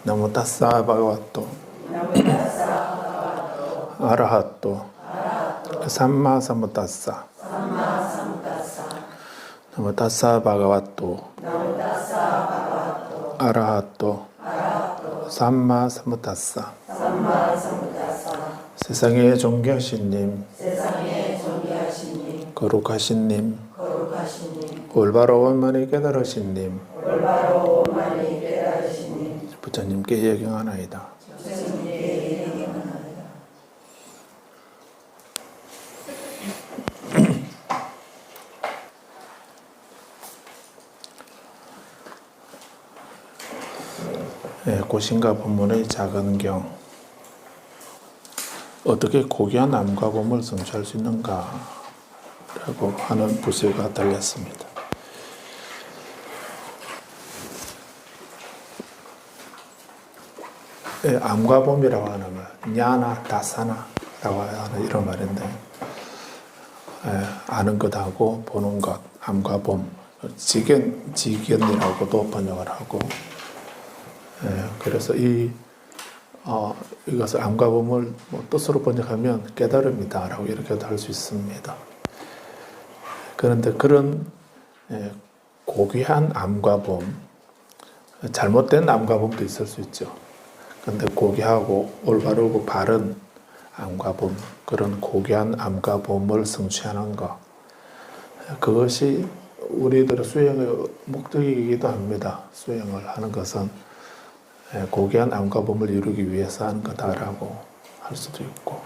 나모 타사 바가와토 아라하토 삼마 삼부타사 나모 타사 바가와토 아라하토 삼마 삼부타사. 세상에 존귀하신 님, 거룩하신 님, 올바로 원만히 깨달으신 님, 부처님께 예경하나이다. 고신과 법문의 작은 경, 어떻게 고귀한 암과 범을 성취할 수 있는가 라고 하는 부제가 달렸습니다. 암과 범이라고 하는 건 냐나 다사나라고 하는 이런 말인데, 아는 것하고 보는 것, 암과 범, 지견이라고도 번역을 하고, 그래서 이것을 암과 범을 뜻으로 번역하면 깨달음이다라고 이렇게도 할 수 있습니다. 그런데 그런 고귀한 암과 범, 잘못된 암과 범도 있을 수 있죠. 그런데 고귀하고 올바르고 바른 암과 범, 그런 고귀한 암과 범을 성취하는 것, 그것이 우리들의 수행의 목적이기도 합니다. 수행을 하는 것은 고귀한 암과 범을 이루기 위해서 하는 거다라고 할 수도 있고,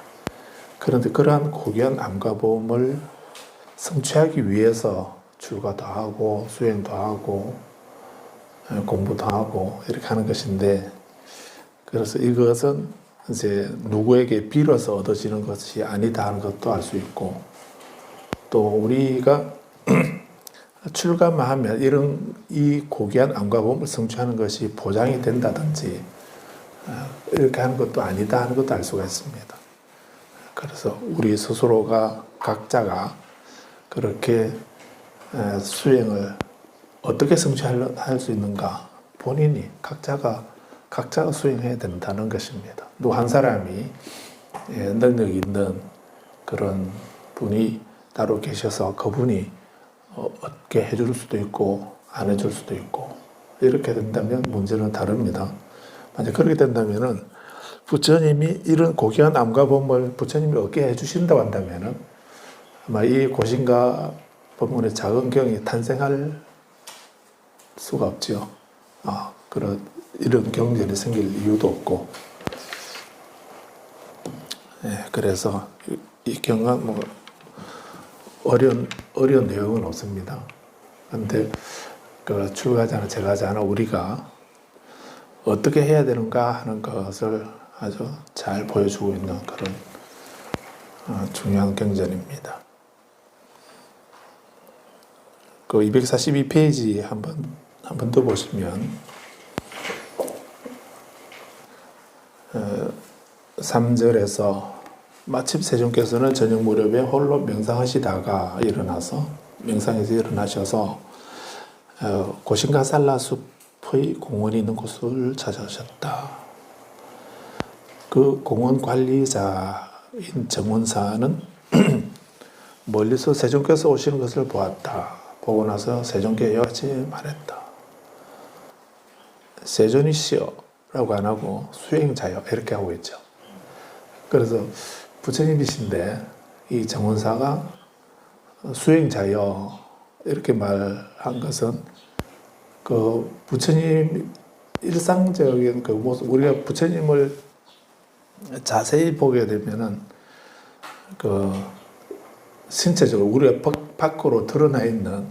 그런데 그러한 고귀한 암과 범을 성취하기 위해서 출가도 하고 수행도 하고 공부도 하고 이렇게 하는 것인데, 그래서 이것은 이제 누구에게 빌어서 얻어지는 것이 아니다 하는 것도 알 수 있고, 또 우리가 출가만 하면 이 고귀한 암과 범을 성취하는 것이 보장이 된다든지 이렇게 하는 것도 아니다 하는 것도 알 수가 있습니다. 그래서 우리 스스로가 각자가 그렇게 수행을 어떻게 성취할 수 있는가, 본인이 각자가 수행해야 된다는 것입니다. 또 한 사람이 능력이 있는 그런 분이 따로 계셔서 그분이 어떻게 해줄 수도 있고 안 해줄 수도 있고 이렇게 된다면 문제는 다릅니다. 만약 그렇게 된다면은 부처님이 이런 고귀한 암과 범을 부처님이 얻게 해주신다고 한다면은 아마 이 고신과 법문의 작은 경이 탄생할 수가 없죠. 이런 경전이 생길 이유도 없고, 그래서 이 경은 어려운 내용은 없습니다. 그런데 출가하지 않아 제가하지 않아 우리가 어떻게 해야 되는가 하는 것을 아주 잘 보여주고 있는 그런 중요한 경전입니다. 242페이지 한번 더 보시면 3절에서 마침 세존께서는 저녁 무렵에 홀로 명상하시다가 명상에서 일어나셔서 고신과 산라숲의 공원이 있는 곳을 찾아오셨다. 그 공원 관리자인 정원사는 멀리서 세존께서 오시는 것을 보았다. 보고 나서 세존께 이와 같이 말했다. 세존이시여 라고 안 하고 수행자여 이렇게 하고 있죠. 그래서 부처님이신데 이 정원사가 수행자여 이렇게 말한 것은 그 부처님 일상적인 그 모습, 우리가 부처님을 자세히 보게 되면은 그 신체적으로 우리가 밖으로 드러나 있는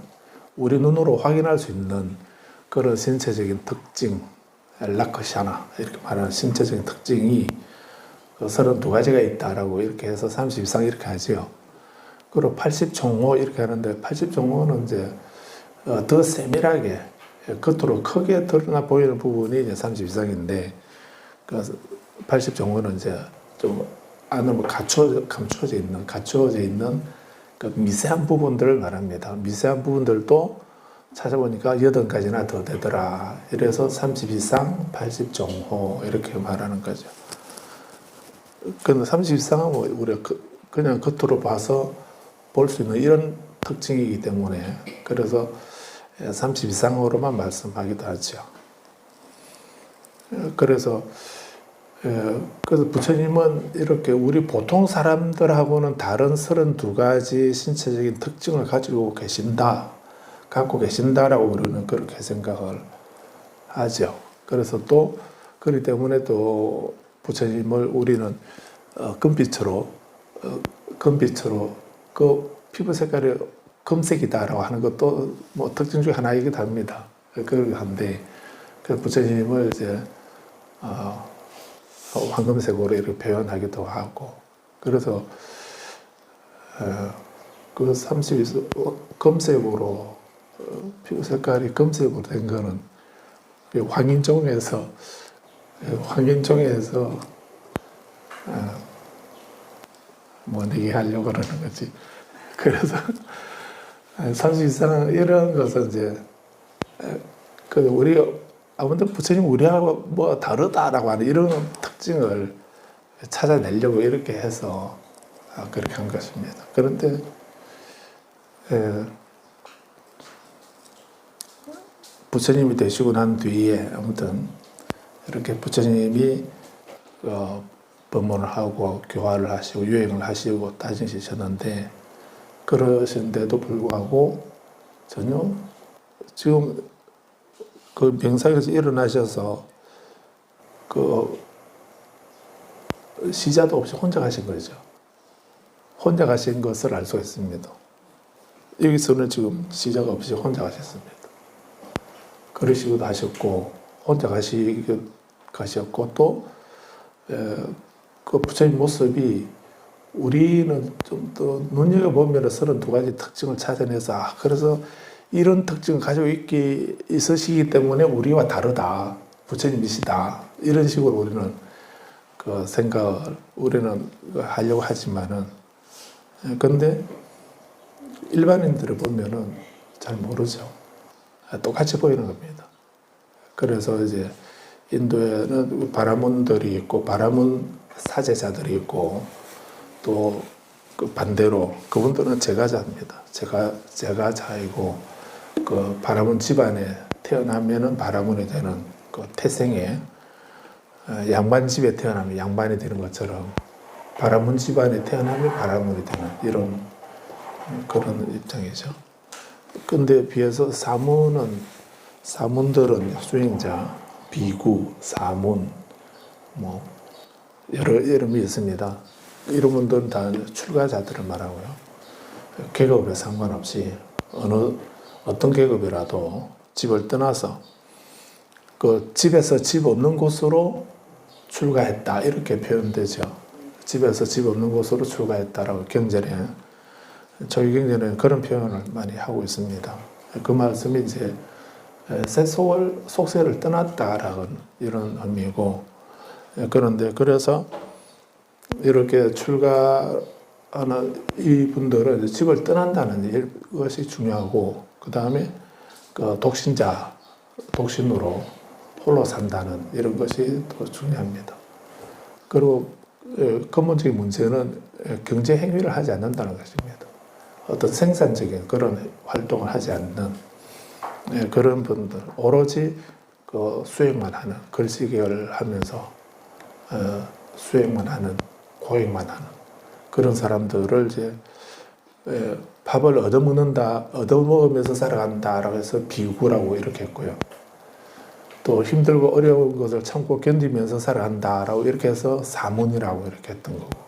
우리 눈으로 확인할 수 있는 그런 신체적인 특징, 라크샤나 이렇게 말하는 신체적인 특징이 32가지가 있다라고 이렇게 해서 30 이상 이렇게 하죠. 그리고 80종호 이렇게 하는데 80종호는 이제 더 세밀하게 겉으로 크게 드러나 보이는 부분이 이제 30 이상인데, 그 80종호는 이제 좀 안으로 감추어져 있는 그 미세한 부분들을 말합니다. 미세한 부분들도 찾아보니까 8가지나 더 되더라. 이래서 32상 80종호 이렇게 말하는 거죠. 근데 32상은 뭐 우리가 그냥 겉으로 봐서 볼 수 있는 이런 특징이기 때문에 그래서 32상으로만 말씀하기도 하죠. 그래서 부처님은 이렇게 우리 보통 사람들하고는 다른 32가지 신체적인 특징을 갖고 계신다라고 우리는 그렇게 생각을 하죠. 그래서 또 그렇기 때문에 또 부처님을 우리는 금빛으로 그 피부 색깔이 금색이다라고 하는 것도 뭐 특징 중에 하나이기도 합니다. 그러긴 한데 그 부처님을 이제 황금색으로 이렇게 표현하기도 하고 그래서 그 32서 금색으로 피부 색깔이 금색으로 된 거는 황인종에서 뭐 얘기하려고 그러는 거지. 그래서 32상은 이런 것은 이제 우리 아무튼 부처님 우리하고 뭐 다르다라고 하는 이런 특징을 찾아내려고 이렇게 해서 그렇게 한 것입니다. 그런데 부처님이 되시고 난 뒤에 아무튼 이렇게 부처님이 법문을 하고 교화를 하시고 유행을 하시고 다니셨는데 그러신데도 불구하고 전혀 지금 그 명상에서 일어나셔서 그 시자도 없이 혼자 가신 거죠. 혼자 가신 것을 알 수가 있습니다. 여기서는 지금 시자가 없이 혼자 가셨습니다. 그러시기도 하셨고 혼자 가셨고 또 그 부처님 모습이 우리는 좀 더 눈여겨보면 32가지 특징을 찾아내서 그래서 이런 특징을 가지고 있으시기 때문에 우리와 다르다. 부처님이시다. 이런 식으로 우리는 그 생각을 우리는 하려고 하지만은 근데 일반인들을 보면은 잘 모르죠. 똑같이 보이는 겁니다. 그래서 이제 인도에는 바라문들이 있고 바라문 사제자들이 있고 또 그 반대로 그분들은 제가자입니다. 제가자이고 그 바라문 집안에 태어나면은 바라문이 되는 그 태생에 양반 집에 태어나면 양반이 되는 것처럼 바라문 집안에 태어나면 바라문이 되는 이런 그런 입장이죠. 근데 비해서 사문들은 수행자, 비구, 사문 뭐 여러 이름이 있습니다. 이런 분들은 다 출가자들을 말하고요. 계급에 상관없이 어떤 계급이라도 집을 떠나서 그 집에서 집 없는 곳으로 출가했다 이렇게 표현되죠. 집에서 집 없는 곳으로 출가했다라고 경전에 저희 경전에는 그런 표현을 많이 하고 있습니다. 그 말씀이 이제 새 속세를 떠났다라는 이런 의미고 그런데 그래서 이렇게 출가하는 이분들은 집을 떠난다는 것이 중요하고 그 다음에 그 독신으로 홀로 산다는 이런 것이 또 중요합니다. 그리고 근본적인 문제는 경제 행위를 하지 않는다는 것입니다. 어떤 생산적인 그런 활동을 하지 않는 그런 분들 오로지 그 수행만 하는 글쓰기를 하면서 수행만 하는 고행만 하는 그런 사람들을 이제 밥을 얻어먹으면서 살아간다라고 해서 비구라고 이렇게 했고요. 또 힘들고 어려운 것을 참고 견디면서 살아간다라고 이렇게 해서 사문이라고 이렇게 했던 거고.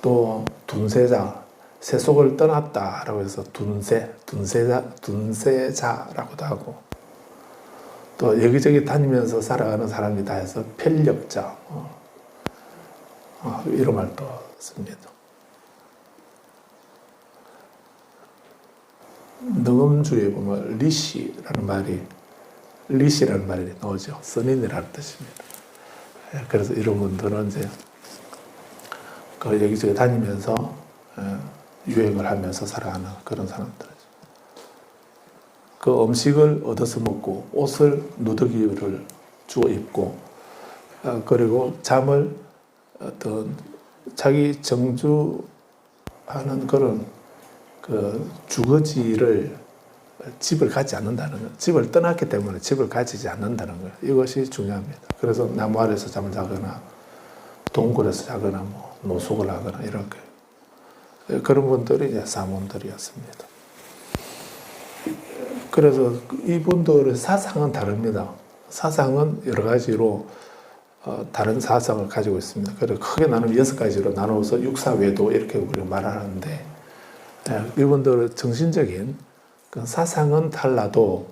또 둔세자, 세속을 떠났다라고 해서 둔세자라고도 하고. 또 여기저기 다니면서 살아가는 사람이다 해서 편력자 이런 말도 씁니다. 능엄주에 보면 리시라는 말이 나오죠. 선인이라는 뜻입니다. 그래서 이런 분들은 이제 그 여기저기 다니면서 유행을 하면서 살아가는 그런 사람들이죠. 그 음식을 얻어서 먹고 옷을 누더기를 주워 입고 그리고 잠을 어떤 자기 정주하는 그런 그 주거지를 집을 갖지 않는다는 거예요. 집을 떠났기 때문에 집을 가지지 않는다는 거예요. 이것이 중요합니다. 그래서 나무 아래서 잠을 자거나 동굴에서 자거나 뭐 노숙을 하거나 이렇게 그런 분들이 이제 사몬들이었습니다. 그래서 이분들의 사상은 다릅니다. 사상은 여러 가지로 다른 사상을 가지고 있습니다. 그래서 크게 나누면 6가지로 나누어서 육사외도 이렇게 우리가 말하는데 이분들의 정신적인 그 사상은 달라도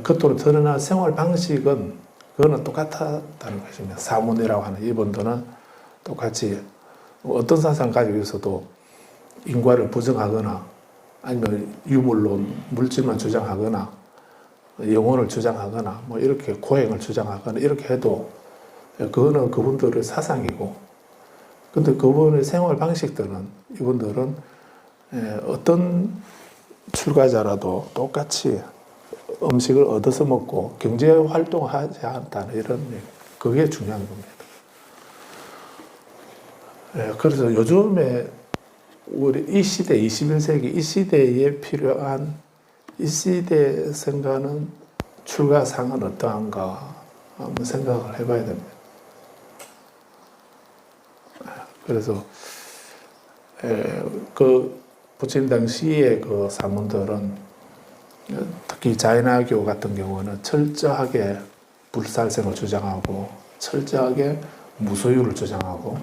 겉으로 드러난 생활 방식은 그거는 똑같다는 것입니다. 사문이라고 하는 이분들은 똑같이 어떤 사상을 가지고 있어도 인과를 부정하거나 아니면 유물론 물질만 주장하거나 영혼을 주장하거나 뭐 이렇게 고행을 주장하거나 이렇게 해도 그거는 그분들의 사상이고 근데 그분의 생활 방식들은 이분들은 어떤 출가자라도 똑같이 음식을 얻어서 먹고 경제 활동을 하지 않다는 이런 그게 중요한 겁니다. 그래서 요즘에 우리 이 시대 21세기 이 시대에 필요한 이 시대의 생각은 출가상은 어떠한가 한번 생각을 해봐야 됩니다. 그래서 그 부처님 당시의 그 사문들은 특히 자인화교 같은 경우는 철저하게 불살생을 주장하고 철저하게 무소유를 주장하고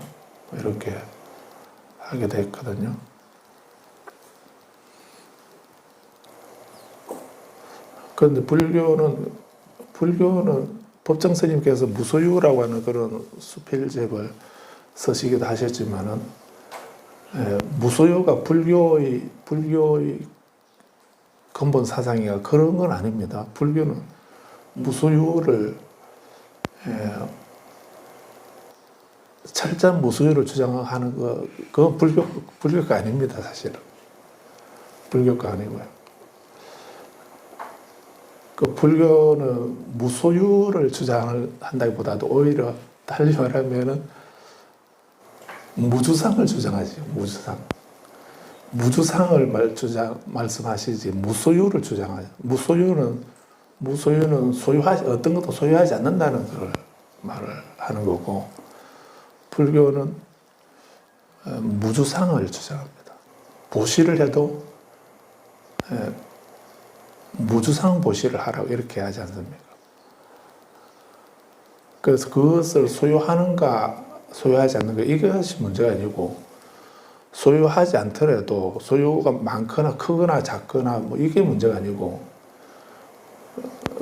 이렇게 하게 됐거든요. 그런데 불교는 법정 스님께서 무소유라고 하는 그런 수필집을 쓰시기도 하셨지만은 무소유가 불교의 근본 사상이가 그런 건 아닙니다. 불교는 무소유를 철저한 무소유를 주장하는 거 그건 불교가 아닙니다. 사실은 불교가 아니고요. 그 불교는 무소유를 주장한다기보다도 오히려 달리 말하면은 무주상을 주장하지. 무주상을 말씀하시지 무소유를 주장하죠. 무소유는 어떤 것도 소유하지 않는다는 걸 말을 하는 거고 불교는 무주상을 주장합니다. 보시를 해도 무주상 보시를 하라고 이렇게 하지 않습니까? 그래서 그것을 소유하는가 소유하지 않는가 이것이 문제가 아니고 소유하지 않더라도 소유가 많거나 크거나 작거나 뭐 이게 문제가 아니고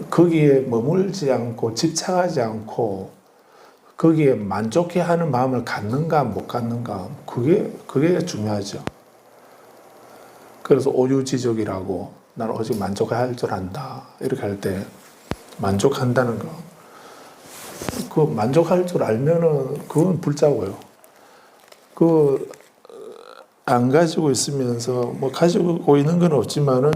거기에 머물지 않고 집착하지 않고 거기에 만족해하는 마음을 갖는가 못 갖는가 그게 중요하죠. 그래서 오유지족이라고 나는 오직 만족할 줄 안다 이렇게 할 때 만족한다는 거 그 만족할 줄 알면은 그건 불자고요. 안 가지고 있으면서 뭐 가지고 있는 건 없지만은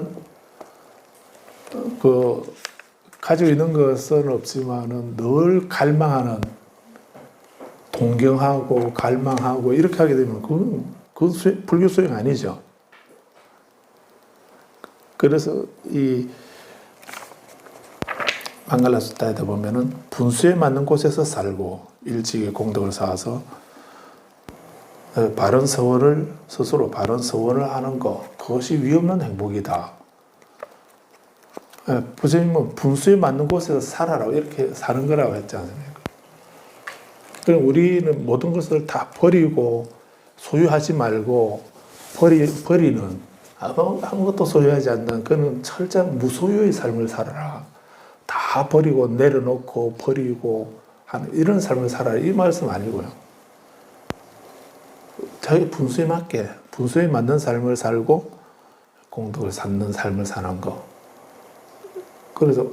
가지고 있는 것은 없지만은 늘 갈망하는 동경하고 갈망하고 이렇게 하게 되면 그건 불교 수행 아니죠. 그래서 이 망갈라수타에다 보면은 분수에 맞는 곳에서 살고 일찍이 공덕을 쌓아서 스스로 바른 서원을 하는 것 그것이 위없는 행복이다. 부처님은 분수에 맞는 곳에서 살아라고 이렇게 사는 거라고 했지 않습니까? 그럼 우리는 모든 것을 다 버리고 소유하지 말고 버리는 아무것도 소유하지 않는 그는 철저한 무소유의 삶을 살아라. 다 버리고 내려놓고 버리고 하는 이런 삶을 살아라. 이 말씀 아니고요. 자기 분수에 맞게 분수에 맞는 삶을 살고 공덕을 쌓는 삶을 사는 거. 그래서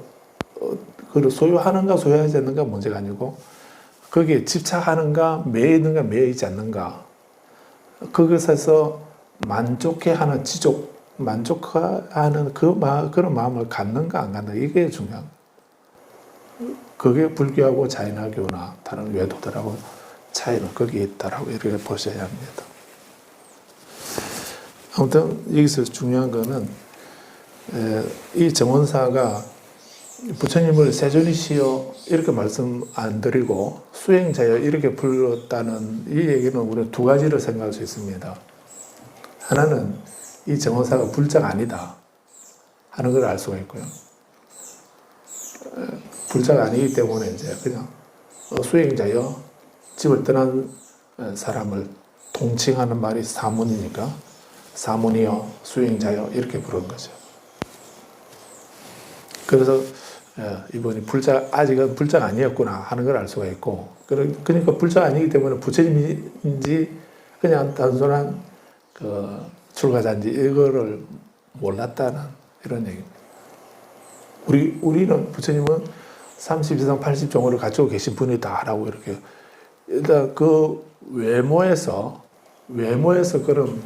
그걸 소유하는가 소유하지 않는가 문제가 아니고 거기에 집착하는가 매여 있는가 매여 있지 않는가 그것에서 만족해하는 지족 만족하는 그런 마음을 갖는가 안 갖는가 이게 중요한 거예요. 그게 불교하고 자인학교나 다른 외도들하고 차이는 거기에 있다라고 이렇게 보셔야 합니다. 아무튼 여기서 중요한 거는 이 정원사가 부처님을 세존이시여 이렇게 말씀 안 드리고 수행자여 이렇게 불렀다는 이 얘기는 우리는 두 가지를 생각할 수 있습니다. 하나는 이 정원사가 불자가 아니다 하는 걸 알 수가 있고요. 불자가 아니기 때문에 이제 그냥 수행자여 집을 떠난 사람을 통칭하는 말이 사문이니까 사문이여 수행자여 이렇게 부른 거죠. 그래서 이분이 아직은 불자가 아니었구나 하는 걸 알 수가 있고, 그러니까 불자가 아니기 때문에 부처님인지 그냥 단순한 출가자인지 이거를 몰랐다는 이런 얘기입니다. 우리는 부처님은 30이상 80종을 가지고 계신 분이다라고 이렇게 일단 그 외모에서 그런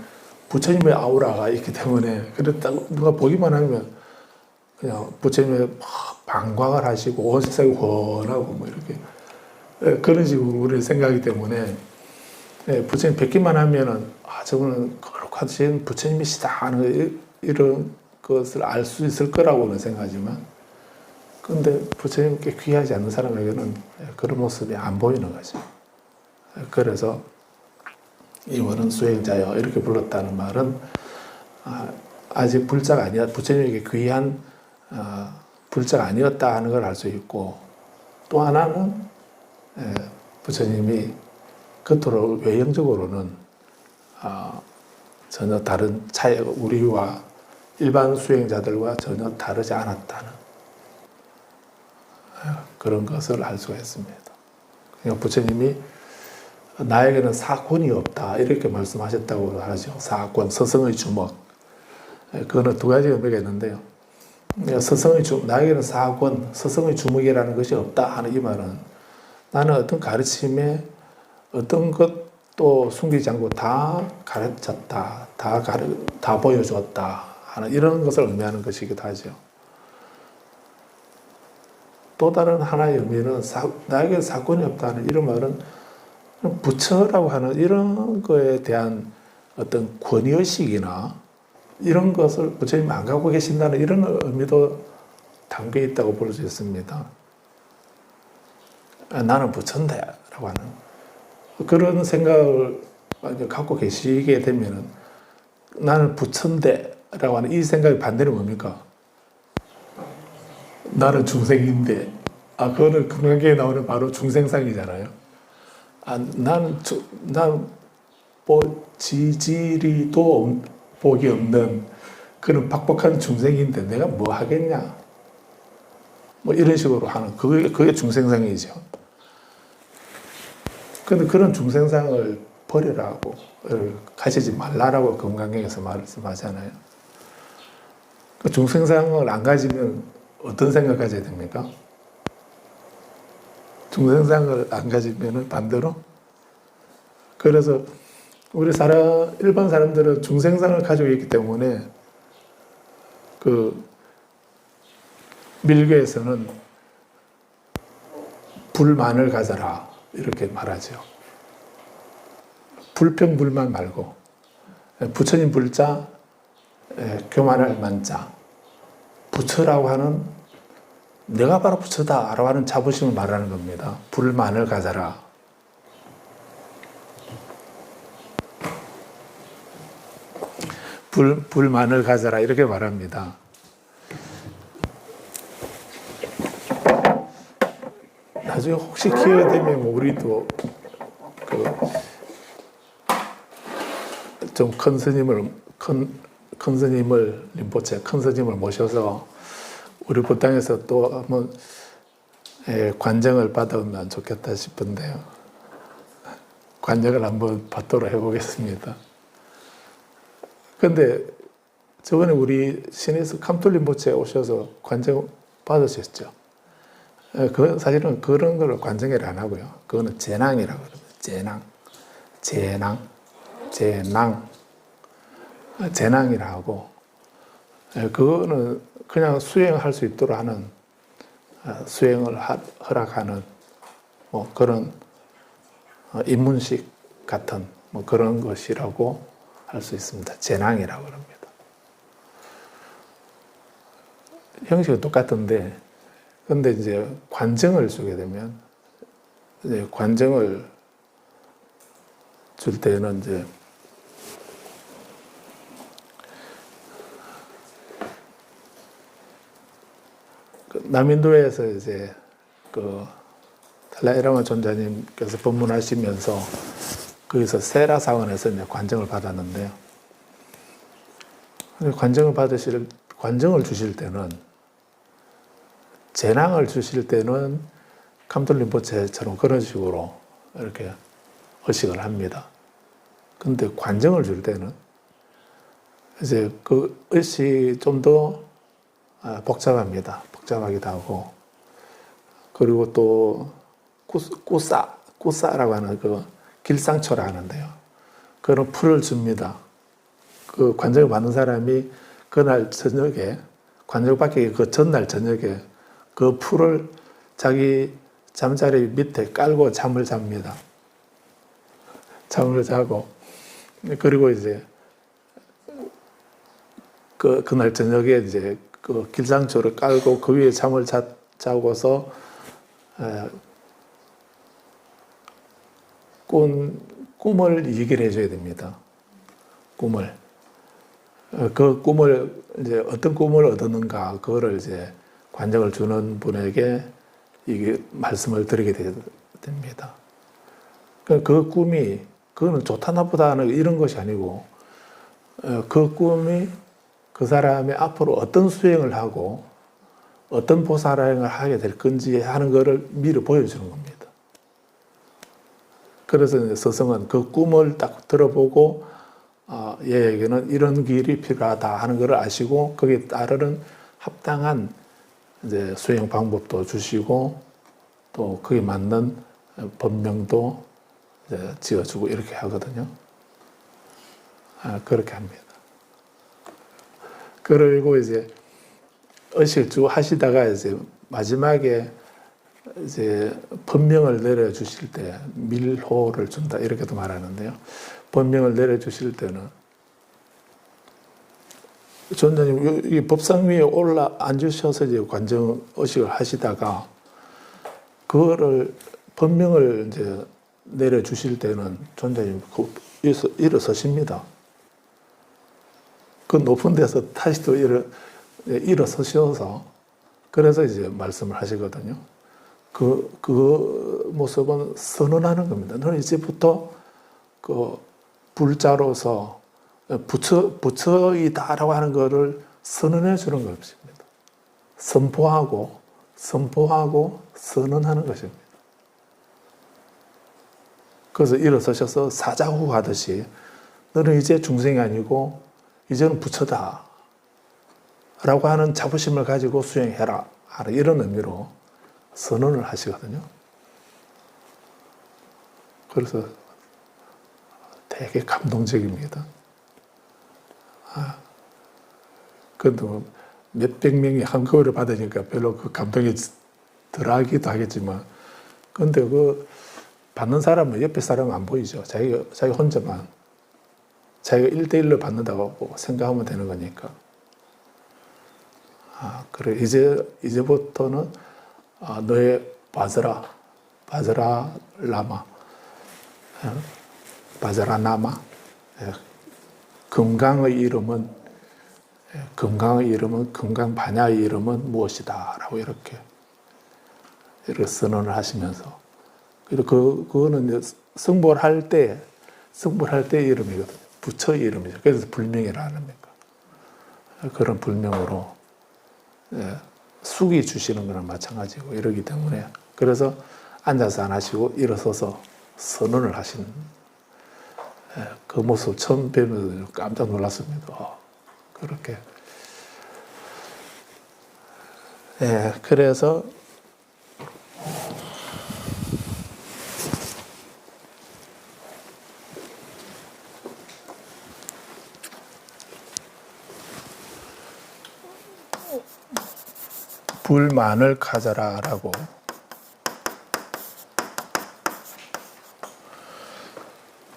부처님의 아우라가 있기 때문에 그렇다고 누가 보기만 하면 그냥 부처님의 방광을 하시고 온 세상이 훤하고 뭐 이렇게 그런 식으로 우리는 생각하기 때문에 부처님 뵙기만 하면은 저분은 거룩하신 부처님이시다 하는 이런 것을 알 수 있을 거라고는 생각하지만 근데 부처님께 귀하지 않는 사람에게는 그런 모습이 안 보이는 거죠. 그래서 이번은 수행자여 이렇게 불렀다는 말은 아직 불자가 아니야 부처님에게 귀한 불자가 아니었다 하는 걸 알 수 있고 또 하나는 부처님이 겉으로 외형적으로는 전혀 다른 차이 우리와 일반 수행자들과 전혀 다르지 않았다는 그런 것을 알 수가 있습니다. 그러니까 부처님이 나에게는 사권이 없다 이렇게 말씀하셨다고 하죠. 사권, 서성의 주먹. 그거는 두 가지 의미가 있는데요. 나에게는 사권, 서성의 주먹이라는 것이 없다 하는 이 말은 나는 어떤 가르침에 어떤 것도 숨기지 않고 다 가르쳤다, 다 보여줬다 하는 이런 것을 의미하는 것이기도 하죠. 또 다른 하나의 의미는 나에게 사건이 없다는 이런 말은 부처라고 하는 이런 거에 대한 어떤 권위의식이나 이런 것을 부처님이 안 갖고 계신다는 이런 의미도 담겨 있다고 볼 수 있습니다. 나는 부처인데 라고 하는 그런 생각을 갖고 계시게 되면 나는 부처인데 라고 하는 이 생각의 반대는 뭡니까? 나는 중생인데 그거는 금강경에 나오는 바로 중생상이잖아요. 난 지지리도 복이 없는 그런 박복한 중생인데 내가 뭐 하겠냐? 뭐 이런 식으로 하는 그게 중생상이죠. 근데 그런 중생상을 버리라고 가지지 말라라고 금강경에서 말씀하잖아요. 그 중생상을 안 가지면 어떤 생각 가져야 됩니까? 중생상을 안 가지면 반대로 그래서 우리 일반 사람들은 중생상을 가지고 있기 때문에 그 밀교에서는 불만을 가져라 이렇게 말하죠. 불평불만 말고 부처님 불자, 교만할 만자, 부처라고 하는 내가 바로 부처다라고 하는 자부심을 말하는 겁니다. 불만을 가져라. 불만을 가져라 이렇게 말합니다. 나중에 혹시 기회가 되면 우리도 좀 큰 스님을 림포체 큰 스님을 모셔서 우리 법당에서 또 한번 관정을 받으면 좋겠다 싶은데요. 관정을 한번 받도록 해보겠습니다. 근데 저번에 우리 신에서 감톨 림포체에 오셔서 관정 받으셨죠. 사실은 그런 걸 관정회를 안 하고요. 그거는 재낭이라고 그럽니다. 재낭이라 하고 그거는 그냥 수행할 수 있도록 하는, 수행을 허락하는 뭐 그런 입문식 같은 뭐 그런 것이라고 할 수 있습니다. 재낭이라고 합니다. 형식은 똑같은데, 근데 이제 관정을 주게 되면, 이제 관정을 줄 때는 이제 남인도에서 이제 그 달라이라마 존자님께서 법문하시면서 거기서 세라 사원에서 이제 관정을 받았는데요. 관정을 주실 때는, 재낭을 주실 때는 감돌림보체처럼 그런 식으로 이렇게 의식을 합니다. 근데 관정을 줄 때는 이제 그 의식이 좀 더 복잡합니다. 복잡하기도 하고, 그리고 또 꾸사라고 하는 그 길상초라 하는데요. 그런 풀을 줍니다. 그 관정을 받는 사람이 그날 저녁에, 관정을 받기 그 전날 저녁에 그 풀을 자기 잠자리 밑에 깔고 잠을 잡니다. 잠을 자고, 그리고 이제 그날 저녁에 이제 그 길상초를 깔고 그 위에 잠을 자고서 꿈을 얘기를 해줘야 됩니다. 꿈을. 그 꿈을 이제 어떤 꿈을 얻었는가, 그거를 이제 관정을 주는 분에게 이게 말씀을 드리게 됩니다. 그 꿈이, 그거는 좋다 나쁘다는 이런 것이 아니고, 그 꿈이 그 사람이 앞으로 어떤 수행을 하고 어떤 보살행을 하게 될 건지 하는 것을 미리 보여주는 겁니다. 그래서 스승은 그 꿈을 딱 들어보고 얘에게는 이런 길이 필요하다 하는 것을 아시고 거기에 따르는 합당한 이제 수행 방법도 주시고 또 거기에 맞는 법명도 이제 지어주고 이렇게 하거든요. 그렇게 합니다. 그리고 이제 의식을 쭉 하시다가 이제 마지막에 이제 법명을 내려주실 때 밀호를 준다 이렇게도 말하는데요. 법명을 내려주실 때는 존자님 이 법상 위에 올라 앉으셔서 이제 관정 의식을 하시다가 그거를 법명을 이제 내려주실 때는 존자님 일어서십니다. 그 높은 데서 다시 또 일어서셔서 그래서 이제 말씀을 하시거든요. 그 모습은 선언하는 겁니다. 너는 이제부터 그 불자로서 부처이다라고 하는 것을 선언해 주는 것입니다. 선포하고 선언하는 것입니다. 그래서 일어서셔서 사자후 하듯이 너는 이제 중생이 아니고 이제는 부처다 라고 하는 자부심을 가지고 수행해라 하는 이런 의미로 선언을 하시거든요. 그래서 되게 감동적입니다. 그런데 몇백 명이 한꺼번에 받으니까 별로 그 감동이 덜하기도 하겠지만 근데 그 받는 사람은 옆에 사람은 안 보이죠. 자기 혼자만 자기가 1대1로 받는다고 생각하면 되는 거니까. 그래 이제부터는 너의 바즈라 라마, 바즈라 나마, 금강의 이름은 금강 반야의 이름은 무엇이다라고 이렇게 선언을 하시면서 그거는 성불할 때 이름이거든요. 부처의 이름이죠. 그래서 불명이라 합니까? 그런 불명으로 숙이 주시는 거랑 마찬가지고 이러기 때문에 그래서 앉아서 안 하시고 일어서서 선언을 하신 그 모습 처음 뵈면서 깜짝 놀랐습니다. 그렇게 그래서 불만을 가져라라고.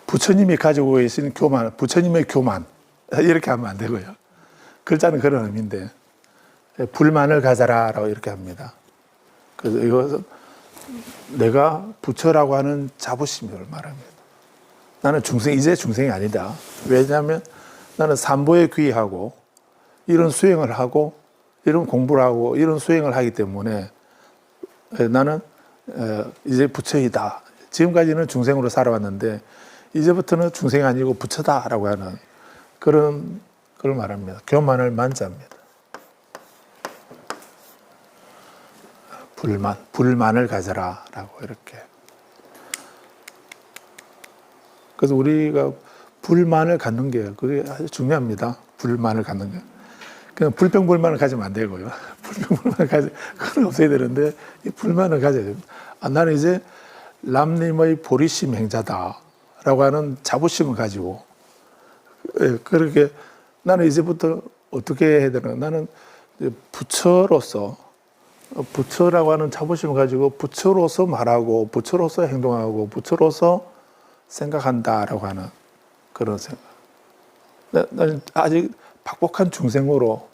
부처님이 가지고 계신 교만, 부처님의 교만 이렇게 하면 안 되고요. 글자는 그런 의미인데 불만을 가져라라고 이렇게 합니다. 그래서 이것은 내가 부처라고 하는 자부심을 말합니다. 나는 이제 중생이 아니다. 왜냐하면 나는 삼보에 귀의하고 이런 수행을 하고 이런 공부를 하고 이런 수행을 하기 때문에 나는 이제 부처이다. 지금까지는 중생으로 살아왔는데 이제부터는 중생이 아니고 부처다라고 하는 그런 걸 말합니다. 교만을 만자입니다. 불만을 가져라라고 이렇게. 그래서 우리가 불만을 갖는 게 그게 아주 중요합니다. 불만을 갖는 게. 그냥 불평불만을 가지면 안 되고요. 불평불만을 그건 없어야 되는데 이 불만을 가져야 됩니다. 나는 이제 람님의 보리심 행자다라고 하는 자부심을 가지고 그렇게 나는 이제부터 어떻게 해야 되나? 나는 부처로서 부처라고 하는 자부심을 가지고 부처로서 말하고 부처로서 행동하고 부처로서 생각한다라고 하는 그런 생각. 나는 아직 박복한 중생으로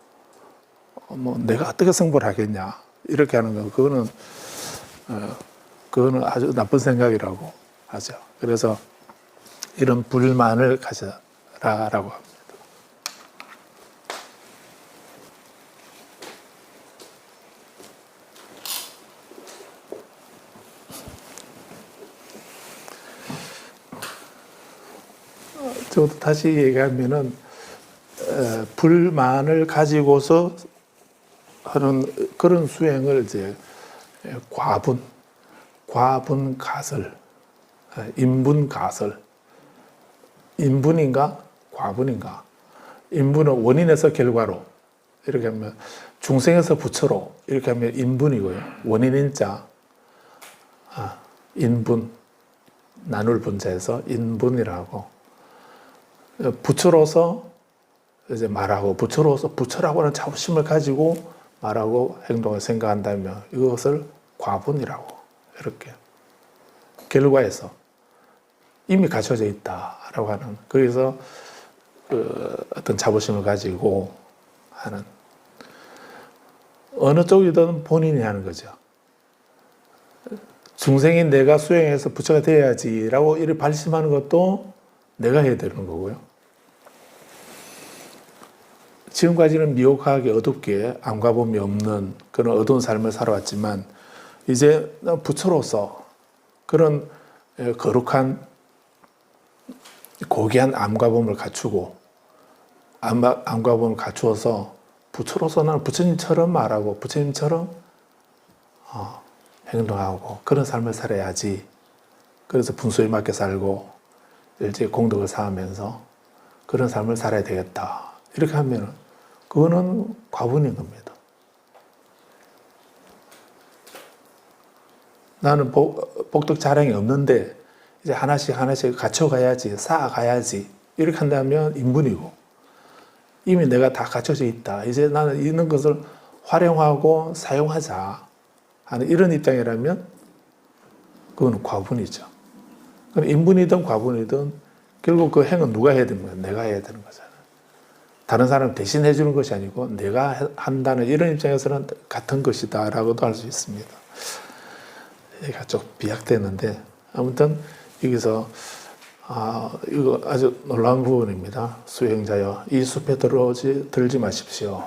내가 어떻게 승부를 하겠냐 이렇게 하는 거 그거는 아주 나쁜 생각이라고 하죠. 그래서 이런 불만을 가져라라고 합니다. 저도 다시 얘기하면은 불만을 가지고서 하는 그런 수행을 이제 과분가설, 인분가설, 인분인가 과분인가? 인분은 원인에서 결과로 이렇게 하면 중생에서 부처로 이렇게 하면 인분이고요. 원인인자 인분 나눌 분자에서 인분이라고. 부처로서 이제 말하고 부처라고 하는 자부심을 가지고 말하고 행동을 생각한다면 이것을 과분이라고 이렇게 결과에서 이미 갖춰져 있다라고 하는 그래서 어떤 자부심을 가지고 하는 어느 쪽이든 본인이 하는 거죠. 중생인 내가 수행해서 부처가 되어야지라고 이렇게 발심하는 것도 내가 해야 되는 거고요. 지금까지는 미혹하게 어둡게 암과범이 없는 그런 어두운 삶을 살아왔지만 이제 부처로서 그런 거룩한 고귀한 암과범을 갖추고 암과범을 갖추어서 부처로서 나는 부처님처럼 말하고 부처님처럼 행동하고 그런 삶을 살아야지. 그래서 분수에 맞게 살고 일제히 공덕을 쌓으면서 그런 삶을 살아야 되겠다. 이렇게 하면 그거는 과분인 겁니다. 나는 복덕 자랑이 없는데 이제 하나씩 갖춰가야지, 쌓아가야지 이렇게 한다면 인분이고 이미 내가 다 갖춰져 있다. 이제 나는 있는 것을 활용하고 사용하자 하는 이런 입장이라면 그거는 과분이죠. 인분이든 과분이든 결국 그 행은 누가 해야 되는 거야? 내가 해야 되는 거잖아. 다른 사람 대신 해주는 것이 아니고 내가 한다는 이런 입장에서는 같은 것이다 라고도 할 수 있습니다. 얘가 좀 비약되는데 아무튼 여기서 이거 아주 놀라운 부분입니다. 수행자여 이 숲에 들지 마십시오.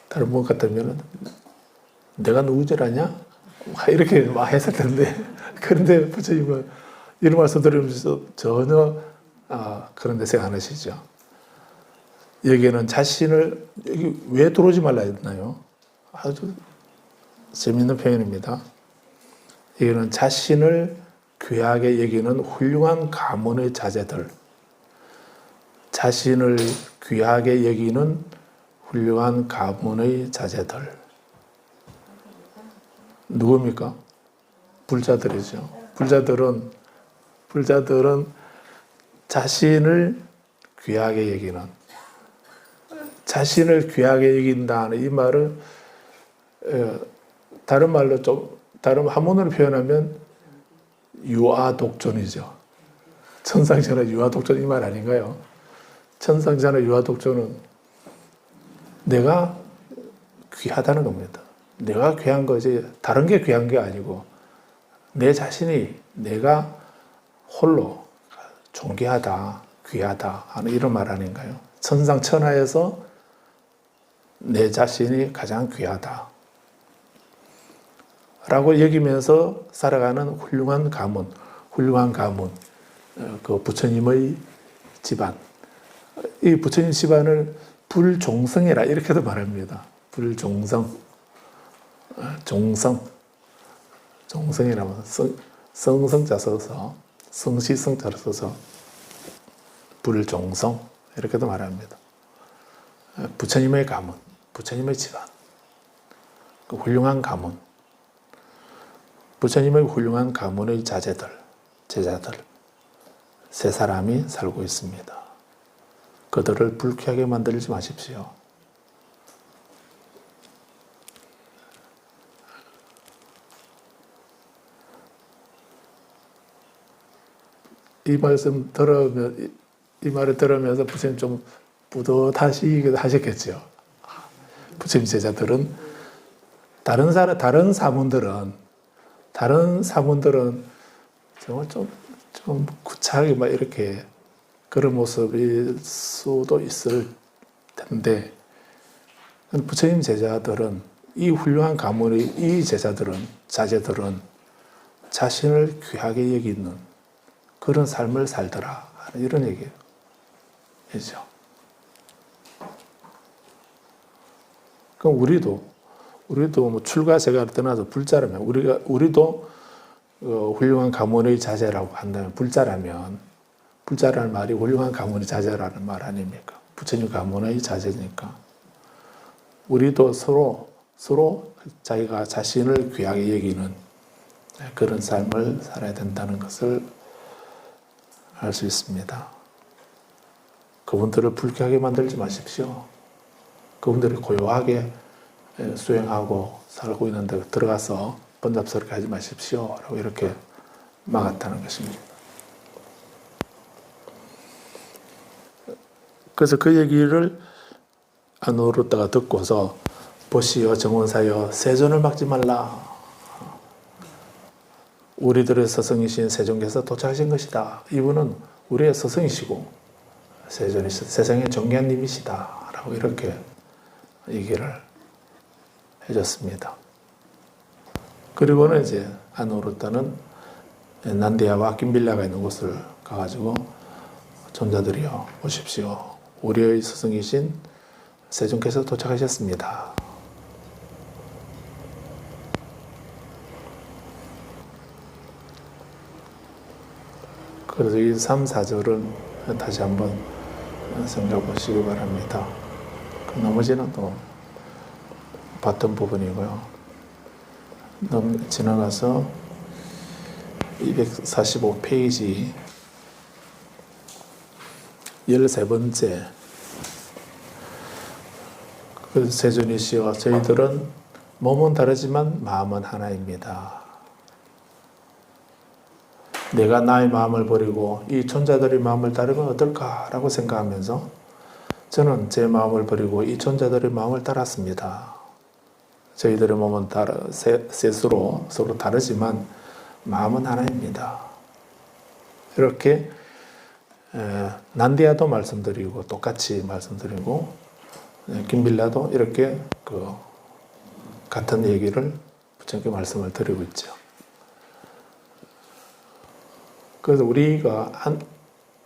다른 분 같으면 내가 누구 줄 아냐? 이렇게 막 했을 텐데 그런데 부처님은 이런 말씀 들으면서 전혀 그런 데 생각 안 하시죠. 여기에는 자신을 여기 왜 들어오지 말라 했나요? 아주 재미있는 표현입니다. 여기는 자신을 귀하게 여기는 훌륭한 가문의 자제들, 자신을 귀하게 여기는 훌륭한 가문의 자제들. 누굽니까? 불자들이죠. 불자들은 자신을 귀하게 여기는 자신을 귀하게 여긴다는 이 말을 다른 말로 좀 다른 한문으로 표현하면 유아독존이죠. 천상천하 유아독존 이 말 아닌가요? 천상천하 유아독존은 내가 귀하다는 겁니다. 내가 귀한 거지 다른 게 귀한 게 아니고 내 자신이 내가 홀로 존귀하다, 귀하다 하는 이런 말 아닌가요? 천상천하에서 내 자신이 가장 귀하다 라고 여기면서 살아가는 훌륭한 가문, 그 부처님의 집안. 이 부처님 집안을 불종성이라 이렇게도 말합니다. 불종성. 종성이라면 성성자 써서 성시성자를 써서 불종성 이렇게도 말합니다. 부처님의 가문, 부처님의 집안, 그 훌륭한 가문, 부처님의 훌륭한 가문의 자제들, 제자들 세 사람이 살고 있습니다. 그들을 불쾌하게 만들지 마십시오. 이 말을 들으면서 부처님 좀 뿌듯하시겠죠. 부처님 제자들은 다른 사문들은 정말 좀 구차하게 막 이렇게 그런 모습일 수도 있을 텐데 부처님 제자들은 이 훌륭한 가문의 이 자제들은 자신을 귀하게 여기는 그런 삶을 살더라 이런 얘기예요. 그렇죠? 그럼 우리도 뭐 출가세가를 떠나서 불자라면 우리도 훌륭한 가문의 자제라고 한다면 불자라는 말이 훌륭한 가문의 자제라는 말 아닙니까? 부처님 가문의 자제니까 우리도 서로 자기가 자신을 귀하게 여기는 그런 삶을 살아야 된다는 것을 알 수 있습니다. 그분들을 불쾌하게 만들지 마십시오. 그분들이 고요하게 수행하고 살고 있는데 들어가서 번잡스럽게 하지 마십시오. 라고 이렇게 막았다는 것입니다. 그래서 그 얘기를 아누르타가 듣고서 보시오 정원사여 세존을 막지 말라. 우리들의 스승이신 세존께서 도착하신 것이다. 이분은 우리의 스승이시고 세상의 존귀한 님이시다. 라고 이렇게 얘기를 해줬습니다. 그리고는 이제 아누르타는 난디아와 김빌라가 있는 곳을 가가지고 존자들이여 보십시오. 우리의 스승이신 세존께서 도착하셨습니다. 그래서 이 3, 4절은 다시 한번 생각해 보시기 바랍니다. 그 나머지는 또 봤던 부분이고요. 지나가서 245페이지 13번째 그 세존이시여 저희들은 몸은 다르지만 마음은 하나입니다. 내가 나의 마음을 버리고 이 천자들의 마음을 따르면 어떨까라고 생각하면서 저는 제 마음을 버리고 이 천자들의 마음을 따랐습니다. 저희들의 몸은 셋으로 서로 다르지만 마음은 하나입니다. 이렇게 난디아도 말씀드리고 똑같이 말씀드리고 김빌라도 이렇게 같은 얘기를 부처님께 말씀을 드리고 있죠. 그래서 우리가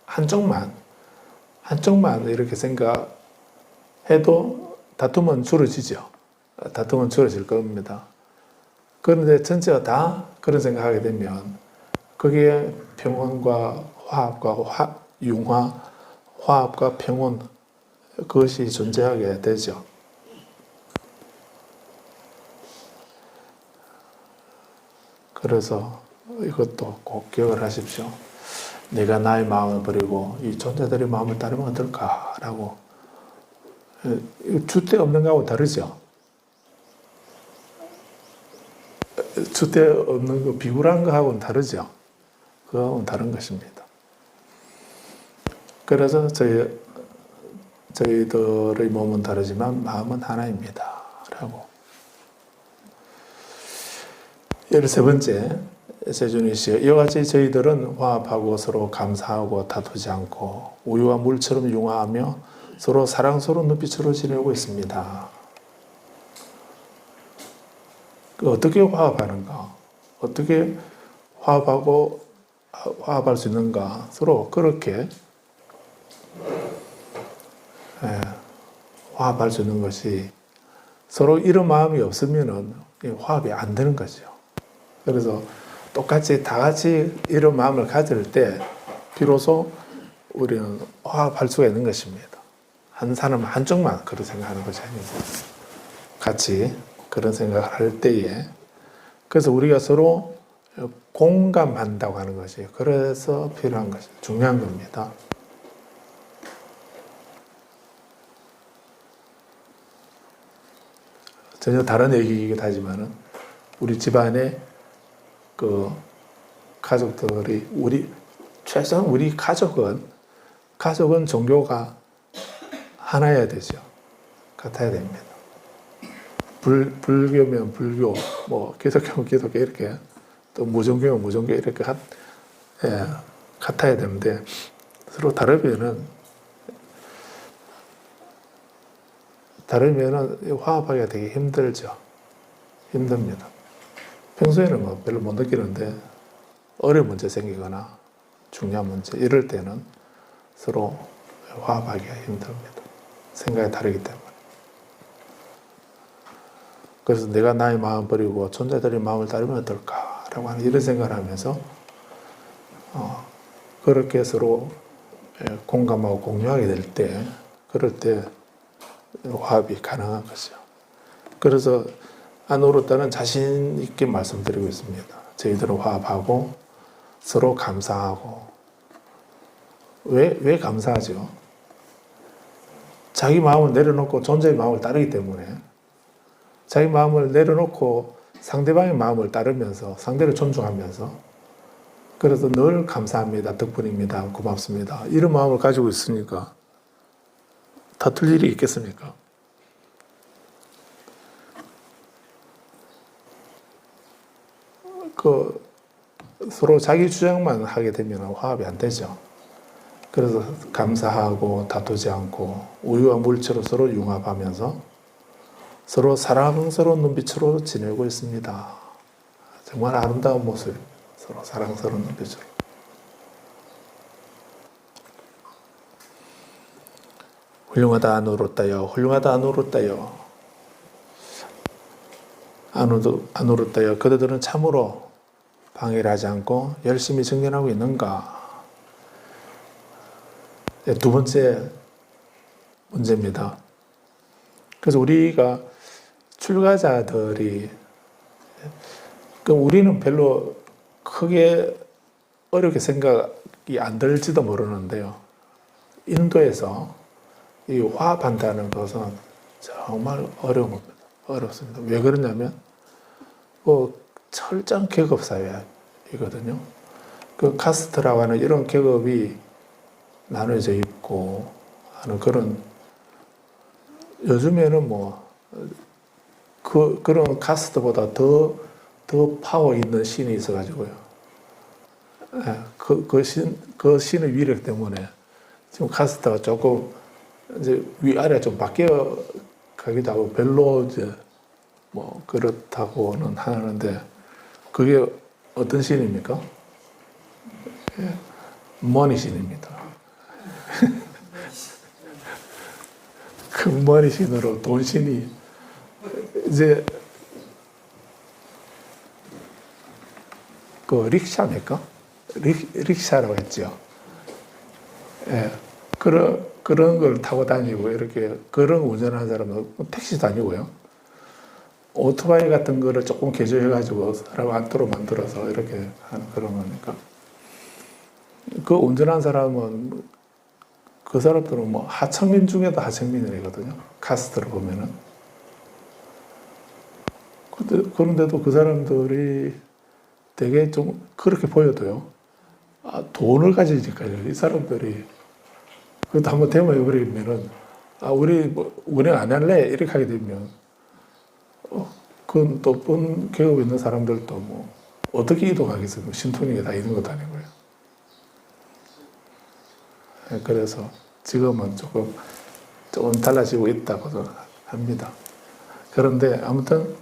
한쪽만 이렇게 생각해도 다툼은 줄어지죠. 다툼은 줄어질 겁니다. 그런데 전체가 다 그런 생각하게 되면 거기에 평온과 화합과 융화, 화합과 평온 그것이 존재하게 되죠. 그래서 이것도 꼭 기억을 하십시오. 내가 나의 마음을 버리고 이 존재들의 마음을 따르면 어떨까라고 주대 없는 거하고 다르죠. 주대 없는 거, 비굴한 거하고는 다르죠. 그거하고는 다른 것입니다. 그래서 저희들의 몸은 다르지만 마음은 하나입니다. 라고. 13번째, 세준이 씨. 이와 같이 저희들은 화합하고 서로 감사하고 다투지 않고 우유와 물처럼 융화하며 서로 사랑스러운 눈빛으로 지내고 있습니다. 어떻게 화합하는가? 어떻게 화합할 수 있는가? 서로 그렇게 화합할 수 있는 것이 서로 이런 마음이 없으면은 화합이 안 되는 거죠. 그래서 똑같이 다 같이 이런 마음을 가질 때 비로소 우리는 화합할 수가 있는 것입니다. 한 사람 한쪽만 그런 생각하는 것이 아니고 같이 그런 생각을 할 때에 그래서 우리가 서로 공감한다고 하는 것이 그래서 필요한 것이 중요한 겁니다. 전혀 다른 얘기이긴 하지만은 우리 집안에 그 가족들이 최소한 우리 가족은 종교가 하나여야 되죠. 같아야 됩니다. 불교면 불교, 뭐 기독교면 기독교 이렇게 또 무종교면 무종교 이렇게 같아야 되는데 서로 다르면은 화합하기가 되게 힘들죠. 힘듭니다. 평소에는 뭐 별로 못 느끼는데 어려운 문제 생기거나 중요한 문제 이럴 때는 서로 화합하기가 힘듭니다. 생각이 다르기 때문에. 그래서 내가 나의 마음 버리고 존재들의 마음을 따르면 어떨까라고 하는 이런 생각을 하면서 그렇게 서로 공감하고 공유하게 될 때 그럴 때 화합이 가능한 것이죠. 그래서 안 울었다는 자신 있게 말씀드리고 있습니다. 저희들은 화합하고 서로 감사하고 왜 감사하죠? 자기 마음을 내려놓고 존재의 마음을 따르기 때문에 자기 마음을 내려놓고 상대방의 마음을 따르면서 상대를 존중하면서 그래서 늘 감사합니다. 덕분입니다. 고맙습니다. 이런 마음을 가지고 있으니까 다툴 일이 있겠습니까? 서로 자기 주장만 하게 되면 화합이 안 되죠. 그래서 감사하고 다투지 않고 우유와 물처럼 서로 융합하면서 서로 사랑스러운 눈빛으로 지내고 있습니다. 정말 아름다운 모습, 서로 사랑스러운 눈빛으로. 훌륭하다 안 울었다요. 훌륭하다 안 울었다요. 안 울었다요. 그대들은 참으로 방해를 하지 않고 열심히 정진하고 있는가? 두 번째 문제입니다. 그래서 우리가 출가자들이 우리는 별로 크게 어렵게 생각이 안 들지도 모르는데요. 인도에서 이 화합한다는 것은 정말 어려운 겁니다. 어렵습니다. 왜 그러냐면 철저한 계급 사회이거든요. 그 카스트라고 하는 이런 계급이 나눠져 있고 하는 그런 요즘에는 그런 카스트보다 더 파워 있는 신이 있어가지고요. 그 신의 위력 때문에 지금 카스트가 조금 이제 위아래가 좀 바뀌어 가기도 하고 별로 이제 그렇다고는 하는데 그게 어떤 신입니까? 머니 신입니다. 그 머니 신으로 돈 신이 이제 그 릭샤입니까? 릭샤라고 했죠. 예. 그런 걸 타고 다니고 이렇게 그런 운전하는 사람은 택시도 아니고요. 오토바이 같은 거를 조금 개조해가지고 사람 앉도록 만들어서 이렇게 하는 그런 거니까. 그 운전하는 사람은 그 사람들은 뭐 하층민 중에도 하층민이거든요. 카스트를 보면은. 그런데도 그 사람들이 되게 좀 그렇게 보여도요. 돈을 가지니까요. 이 사람들이. 그것도 한번 대모해버리면은, 우리 뭐 운영 안 할래? 이렇게 하게 되면, 그건 또 본 계급에 있는 사람들도 뭐, 어떻게 이동하겠어요? 뭐 신통력이 다 있는 것도 아니고요. 그래서 지금은 조금 달라지고 있다고 합니다. 그런데 아무튼,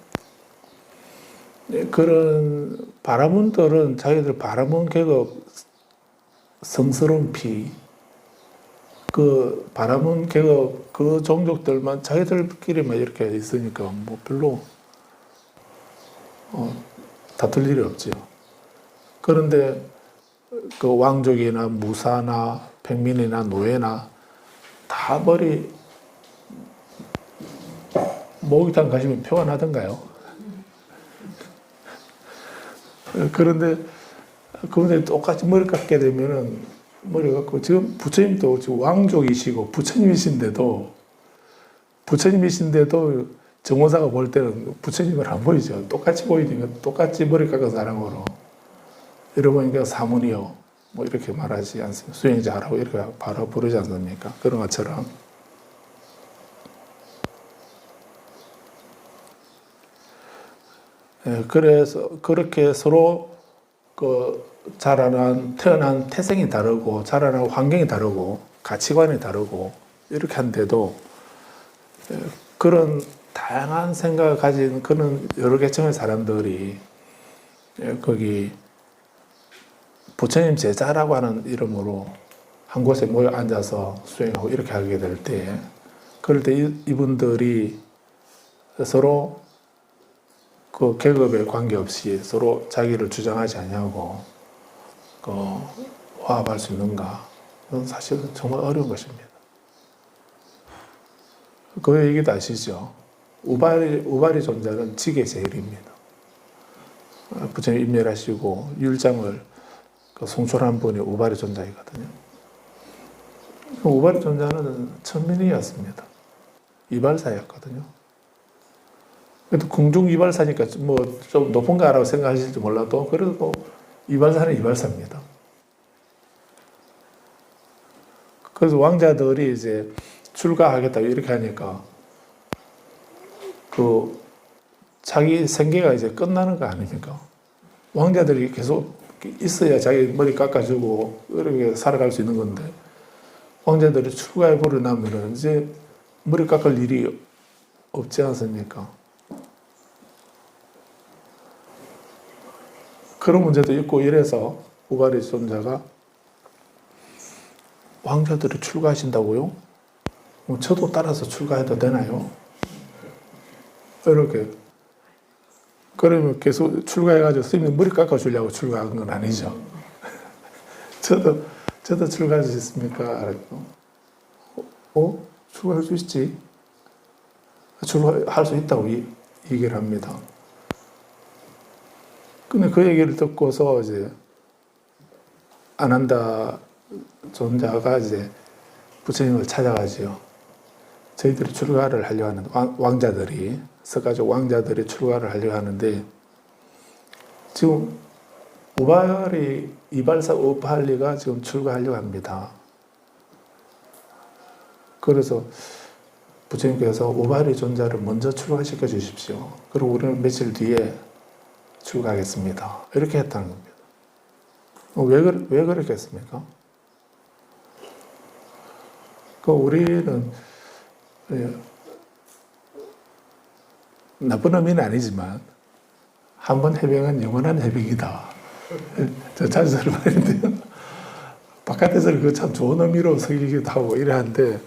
그런 바라문들은 자기들 바라문 계급 성스러운 피, 그 바라문 계급 그 종족들만 자기들끼리만 이렇게 있으니까 뭐 별로 다툴 일이 없지요. 그런데 그 왕족이나 무사나 평민이나 노예나 다 머리 목욕탕 가시면 표가 나던가요? 그런데 똑같이 머리 깎게 되면은 머리 깎고 지금 부처님도 지금 왕족이시고 부처님이신데도 정원사가 볼 때는 부처님을 안 보이죠. 똑같이 보이니까 똑같이 머리 깎은 사람으로 이러보니까 사문이요 뭐 이렇게 말하지 않습니까? 수행자라고 이렇게 바로 부르지 않습니까? 그런 것처럼 그래서 그렇게 서로 태어난 태생이 다르고 자라난 환경이 다르고 가치관이 다르고 이렇게 한데도 그런 다양한 생각을 가진 그런 여러 계층의 사람들이 거기 부처님 제자라고 하는 이름으로 한 곳에 모여 앉아서 수행하고 이렇게 하게 될 때, 그럴 때 이분들이 서로 그 계급에 관계없이 서로 자기를 주장하지 않냐고 화합할 수 있는가? 그건 사실은 정말 어려운 것입니다. 그 얘기도 아시죠? 우발이 존자는 지계 제일입니다. 부처님 인멸하시고 율장을 송출한 분이 우발이 존자이거든요. 우발이 존자는 천민이었습니다. 이발사였거든요. 그래도 궁중 이발사니까 뭐 좀 높은가라고 생각하실지 몰라도 그래도 이발사는 이발사입니다. 그래서 왕자들이 이제 출가하겠다 이렇게 하니까 자기 생계가 이제 끝나는 거 아닙니까? 왕자들이 계속 있어야 자기 머리 깎아주고 이렇게 살아갈 수 있는 건데 왕자들이 출가해 버리면 이제 머리 깎을 일이 없지 않습니까? 그런 문제도 있고 이래서 우발이 존자가 왕자들이 출가하신다고요? 저도 따라서 출가해도 되나요? 이렇게. 그러면 계속 출가해가지고 스님이 머리 깎아주려고 출가한 건 아니죠. 저도 출가할 수 있습니까? 출가할 수 있지. 출가할 수 있다고 얘기를 합니다. 근데 그 얘기를 듣고서 이제 아난다 존자가 이제 부처님을 찾아가지요. 저희들이 출가를 하려고 하는데, 왕자들이, 서가족 왕자들이 출가를 하려고 하는데, 지금 이발사 우팔리가 지금 출가하려고 합니다. 그래서 부처님께서 우발이 존자를 먼저 출가시켜 주십시오. 그리고 우리는 며칠 뒤에 출가하겠습니다. 이렇게 했다는 겁니다. 왜 그렇게 했습니까? 우리는 나쁜 의미는 아니지만 한 번 해병은 영원한 해병이다. 저 자주 들은 말인데요. 바깥에서는 그 참 좋은 의미로 새기기도 하고 이래하는데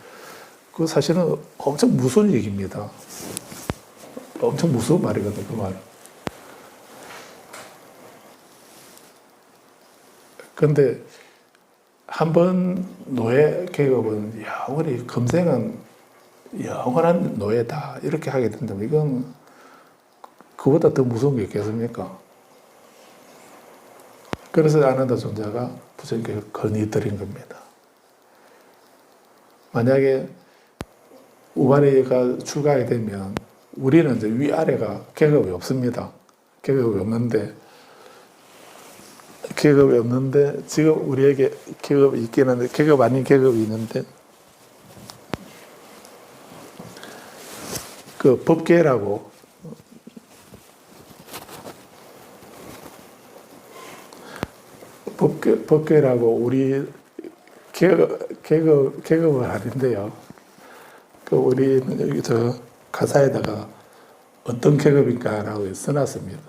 그 사실은 엄청 무서운 얘기입니다. 엄청 무서운 말이거든요. 그 말은. 그런데 한 번 노예 계급은 우리 금생은 영원한 노예다 이렇게 하게 된다면 이건 그보다 더 무서운 게 있겠습니까? 그래서 아난다 존자가 부처님께 건의드린 겁니다. 만약에 우발이가 출가하게 되면 우리는 이제 위아래가 계급이 없습니다. 계급이 없는데 지금 우리에게 계급이 있긴 한데 계급 아닌 계급이 있는데 그 법계라고 법계라고 우리 계급은 아닌데요. 그 우리는 여기 저 가사에다가 어떤 계급인가라고 써놨습니다.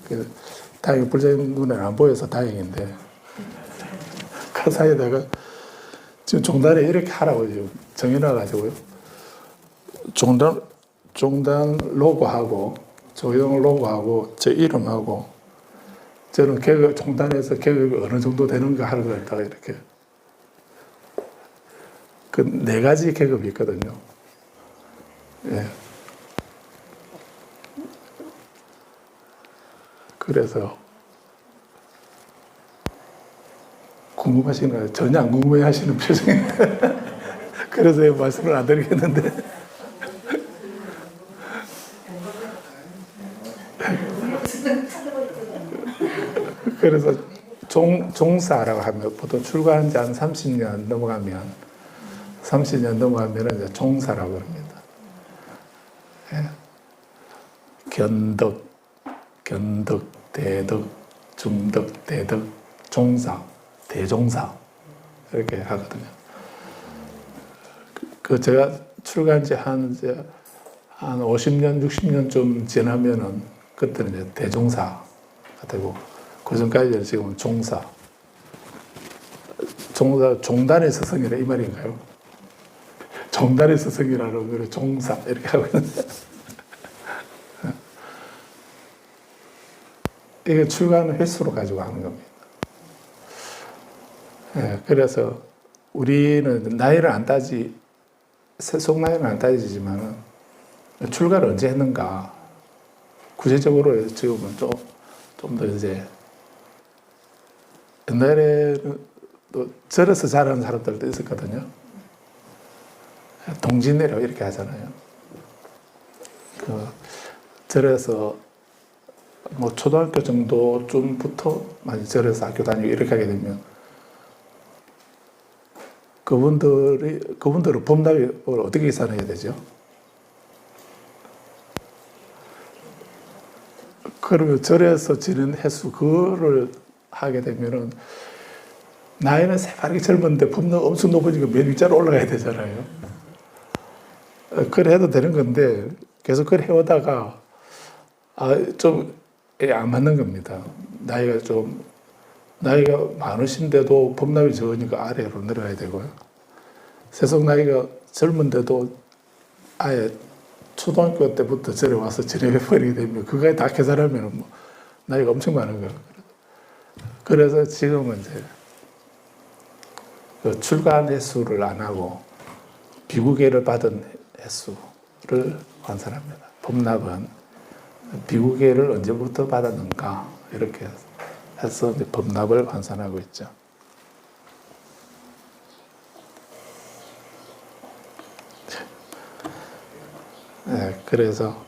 그 다행히 불자님 눈에 안 보여서 다행인데 가사에다가 지금 종단에 이렇게 하라고 지금 정해놔가지고요. 종단 로고하고 조형 로고하고 제 이름하고 저는 계급 종단에서 계급이 어느 정도 되는가 하는 걸 갖다가 이렇게 그 네 가지 계급이 있거든요. 예. 그래서 궁금하신가요? 전혀 안 궁금해 하시는 표정이 그래서 말씀을 안 드리겠는데 그래서 종사라고 하면 보통 출가한 지 한 30년 넘어가면 이제 종사라고 합니다. 예. 견덕, 대덕, 중덕, 대덕, 종사, 대종사 이렇게 하거든요. 그 제가 출가한 지 한 50년, 60년 좀 지나면은 그때는 이제 대종사가 되고 그 전까지는 지금은 종사, 종단의 스승이라 이 말인가요? 종단의 스승이라는 걸 종사 이렇게 하고 있는데 이게 출가하는 횟수로 가지고 하는 겁니다. 예, 그래서 우리는 나이를 안 세속 나이는 안 따지지만 출가를 언제 했는가 구체적으로 지금은 좀 더 이제 옛날에는 또 절에서 자라는 사람들도 있었거든요. 동지내려 이렇게 하잖아요. 그 절에서 뭐 초등학교 정도쯤부터 많이 절에서 학교 다니고 이렇게 하게 되면 그분들은 법납을 어떻게 계산해야 되죠? 그러면 절에서 지낸 횟수 그거를 하게 되면은 나이는 새파랗게 젊은데 법납 엄청 높으니까 몇 위자로 올라가야 되잖아요. 그래 해도 되는 건데 계속 그래 해오다가 좀 안 맞는 겁니다. 나이가 많으신데도 법납이 적으니까 아래로 내려가야 되고요. 세속 나이가 젊은데도 아예 초등학교 때부터 절에 와서 지내버리게 되면 그거에 다 계산하면 뭐 나이가 엄청 많은 거예요. 그래서 지금은 이제 그 출가한 횟수를 안 하고 비구계를 받은 횟수를 환산합니다. 법납은 비구계를 언제부터 받았는가 이렇게 해서 이제 법납을 환산하고 있죠. 네, 그래서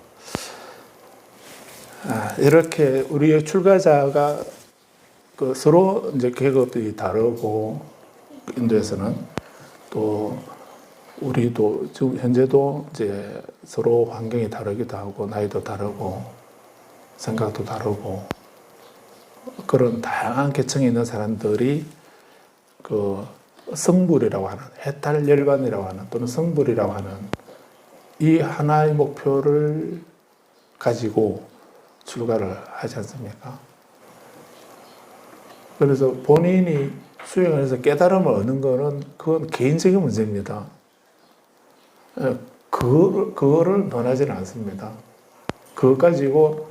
이렇게 우리의 출가자가 그 서로 이제 계급이 다르고 인도에서는 또 우리도 지금 현재도 이제 서로 환경이 다르기도 하고 나이도 다르고 생각도 다르고 그런 다양한 계층이 있는 사람들이 그 성불이라고 하는 해탈열반이라고 하는 또는 성불이라고 하는 이 하나의 목표를 가지고 출가를 하지 않습니까? 그래서 본인이 수행을 해서 깨달음을 얻는 거는 그건 개인적인 문제입니다. 그거를 논하지는 않습니다. 그거 가지고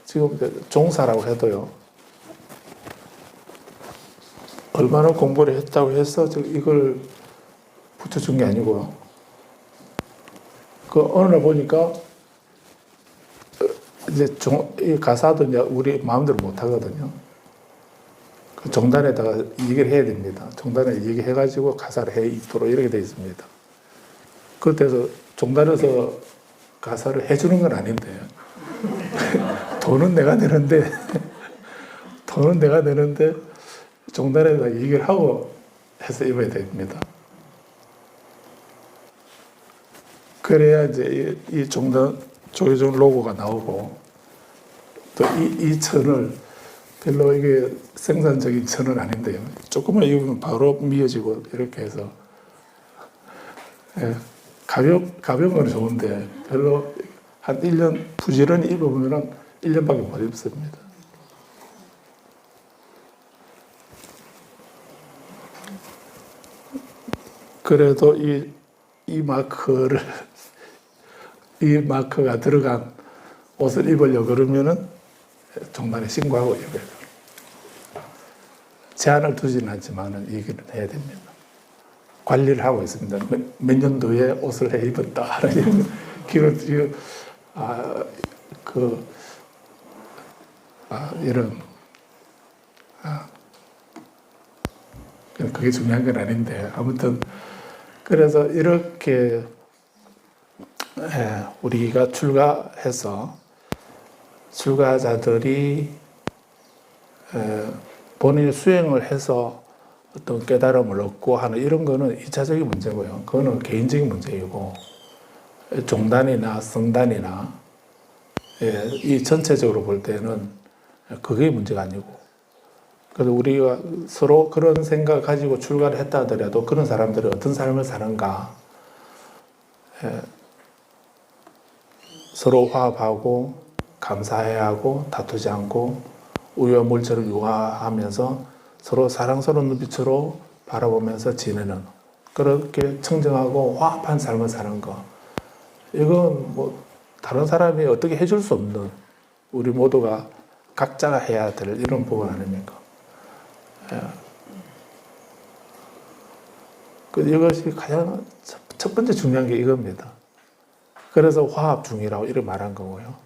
지금 종사라고 해도요. 얼마나 공부를 했다고 해서 이걸 붙여준 게 아니고요. 그 어느 날 보니까 이제 이 가사도 이제 우리 마음대로 못 하거든요. 그 종단에다가 얘기를 해야 됩니다. 종단에 얘기해가지고 가사를 해 있도록 이렇게 되어 있습니다. 그때서 종단에서 가사를 해주는 건 아닌데 돈은 내가 내는데 종단에다 얘기를 하고 해서 입어야 됩니다. 그래야 이제 이 종단 조계종 로고가 나오고 또 이 천을 별로 이게 생산적인 천은 아닌데요. 조금만 입으면 바로 미어지고 이렇게 해서 가벼운 건 좋은데 별로 한 1년 부지런히 입어보면 1년밖에 못 입습니다. 그래도 이 마커가 들어간 옷을 입으려고 그러면은 종단에 신고하고 입어야 돼요. 제한을 두지는 않지만 얘기를 해야 됩니다. 관리를 하고 있습니다. 몇 년도에 옷을 해 입었다 하는 기록, 이런, 그게 중요한 건 아닌데, 아무튼, 그래서 이렇게, 우리가 출가해서, 출가자들이, 본인이 수행을 해서 어떤 깨달음을 얻고 하는 이런 거는 2차적인 문제고요. 그거는 개인적인 문제이고, 종단이나 성단이나, 이 전체적으로 볼 때는 그게 문제가 아니고, 그래서 우리가 서로 그런 생각을 가지고 출가를 했다 하더라도 그런 사람들이 어떤 삶을 사는가, 서로 화합하고, 감사해야 하고, 다투지 않고, 우유와 물처럼 융화하면서 서로 사랑스러운 눈빛으로 바라보면서 지내는 그렇게 청정하고 화합한 삶을 사는 거. 이건 뭐 다른 사람이 어떻게 해줄 수 없는 우리 모두가 각자가 해야 될 이런 부분 아닙니까? 이것이 가장 첫 번째 중요한 게 이겁니다. 그래서 화합 중이라고 이렇게 말한 거고요.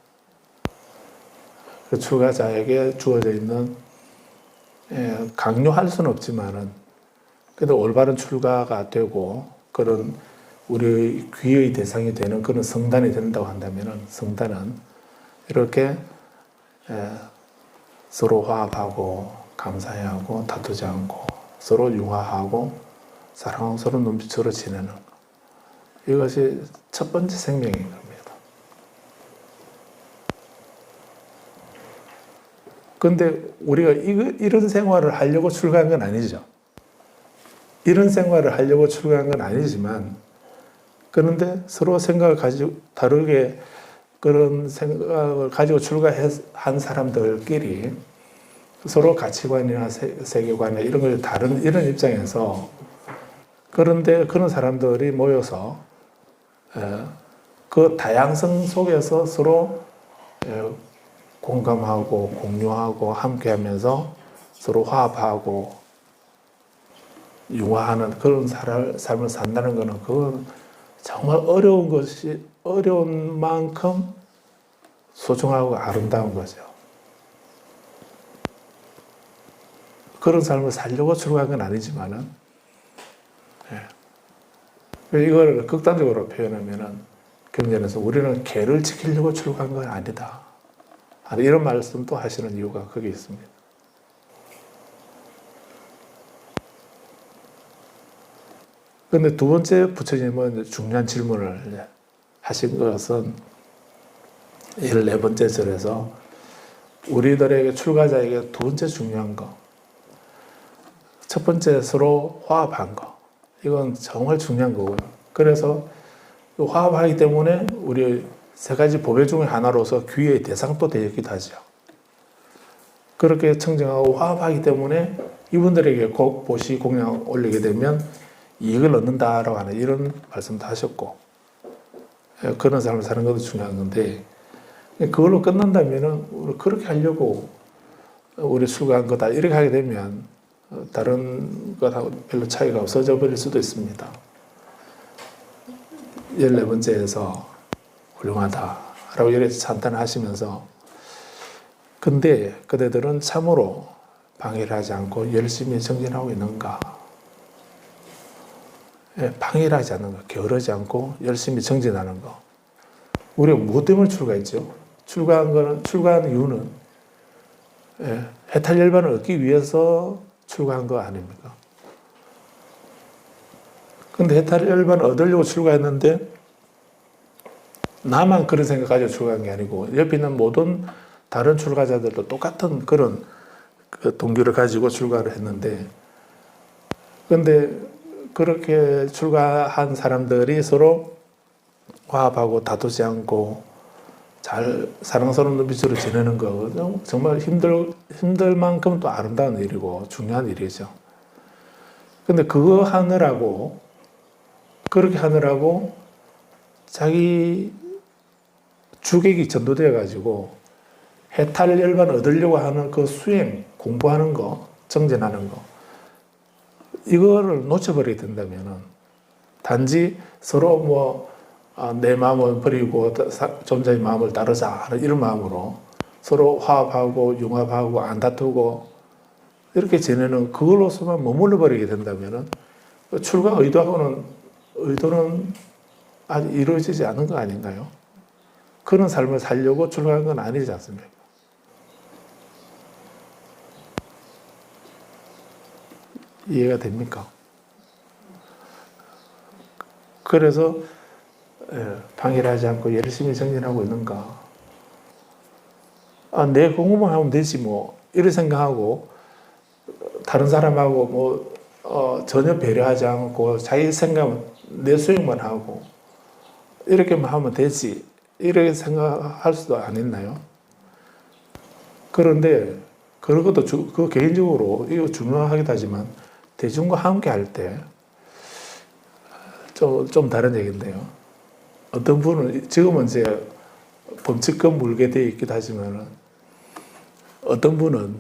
그 출가자에게 주어져 있는 강요할 수는 없지만은 그래도 올바른 출가가 되고 그런 우리 귀의 대상이 되는 그런 성단이 된다고 한다면은 성단은 이렇게 서로 화합하고 감사해하고 다투지 않고 서로 융화하고 사랑스러운 눈빛으로 지내는 이것이 첫 번째 생명인 겁니다. 그런데 우리가 이런 생활을 하려고 출가한 건 아니죠. 이런 생활을 하려고 출가한 건 아니지만 그런데 서로 생각을 가지고 다르게 그런 생각을 가지고 출가한 사람들끼리 서로 가치관이나 세계관이나 이런 걸 다른 이런 입장에서 그런데 그런 사람들이 모여서 그 다양성 속에서 서로 공감하고 공유하고 함께하면서 서로 화합하고 융화하는 그런 삶을 산다는 것은 그건 정말 어려운 만큼 소중하고 아름다운 거죠. 그런 삶을 살려고 출가한 건 아니지만은 이걸 극단적으로 표현하면은 경전에서 우리는 계를 지키려고 출가한 건 아니다. 이런 말씀도 하시는 이유가 거기 있습니다. 그런데 두 번째 부처님은 중요한 질문을 하신 것은 14번째 절에서 우리들에게 출가자에게 두 번째 중요한 거, 첫 번째 서로 화합한 거, 이건 정말 중요한 거고요. 그래서 화합하기 때문에 우리 세 가지 보배 중에 하나로서 귀의 대상도 되기도 하죠. 그렇게 청정하고 화합하기 때문에 이분들에게 꼭 보시 공양 올리게 되면 이익을 얻는다라고 하는 이런 말씀도 하셨고 그런 삶을 사는 것도 중요한 건데 그걸로 끝난다면은 우리 그렇게 하려고 우리 출가한 거다 이렇게 하게 되면 다른 것하고 별로 차이가 없어져 버릴 수도 있습니다. 14번째에서 훌륭하다라고 이렇게 찬탄을 하시면서 근데 그대들은 참으로 방해를 하지 않고 열심히 정진하고 있는가? 예, 방해를 하지 않는 거, 게으르지 않고 열심히 정진하는 거. 우리가 무엇 때문에 출가했죠? 출가한 이유는 해탈 열반을 얻기 위해서 출가한 거 아닙니까? 근데 해탈 열반을 얻으려고 출가했는데 나만 그런 생각 가지고 출가한 게 아니고 옆에 있는 모든 다른 출가자들도 똑같은 그런 그 동기를 가지고 출가를 했는데, 근데 그렇게 출가한 사람들이 서로 화합하고 다투지 않고 잘 사랑스러운 눈빛으로 지내는 거 정말 힘들 만큼 또 아름다운 일이고 중요한 일이죠. 근데 그거 하느라고, 그렇게 하느라고 자기 주객이 전도되어 가지고 해탈 열반 얻으려고 하는 그 수행, 공부하는 거, 정진하는 거, 이거를 놓쳐버리게 된다면은 단지 서로 내 마음을 버리고 존재의 마음을 따르자 이런 마음으로 서로 화합하고 융합하고 안 다투고 이렇게 지내는 그걸로서만 머물러 버리게 된다면은 출가 의도는 아직 이루어지지 않은 거 아닌가요? 그런 삶을 살려고 출가한 건 아니지 않습니까? 이해가 됩니까? 그래서 방해를 하지 않고 열심히 정진하고 있는가? 내 공부만 하면 되지 뭐 이런 생각하고 다른 사람하고 전혀 배려하지 않고 자기 생각은 내 수행만 하고 이렇게만 하면 되지 이렇게 생각할 수도 안 있나요? 그런데 그런 것도 그 개인적으로 이거 중요하기도 하지만 대중과 함께 할 때 좀 다른 얘기인데요. 어떤 분은 지금은 이제 범칙금 물게 되어 있기도 하지만 어떤 분은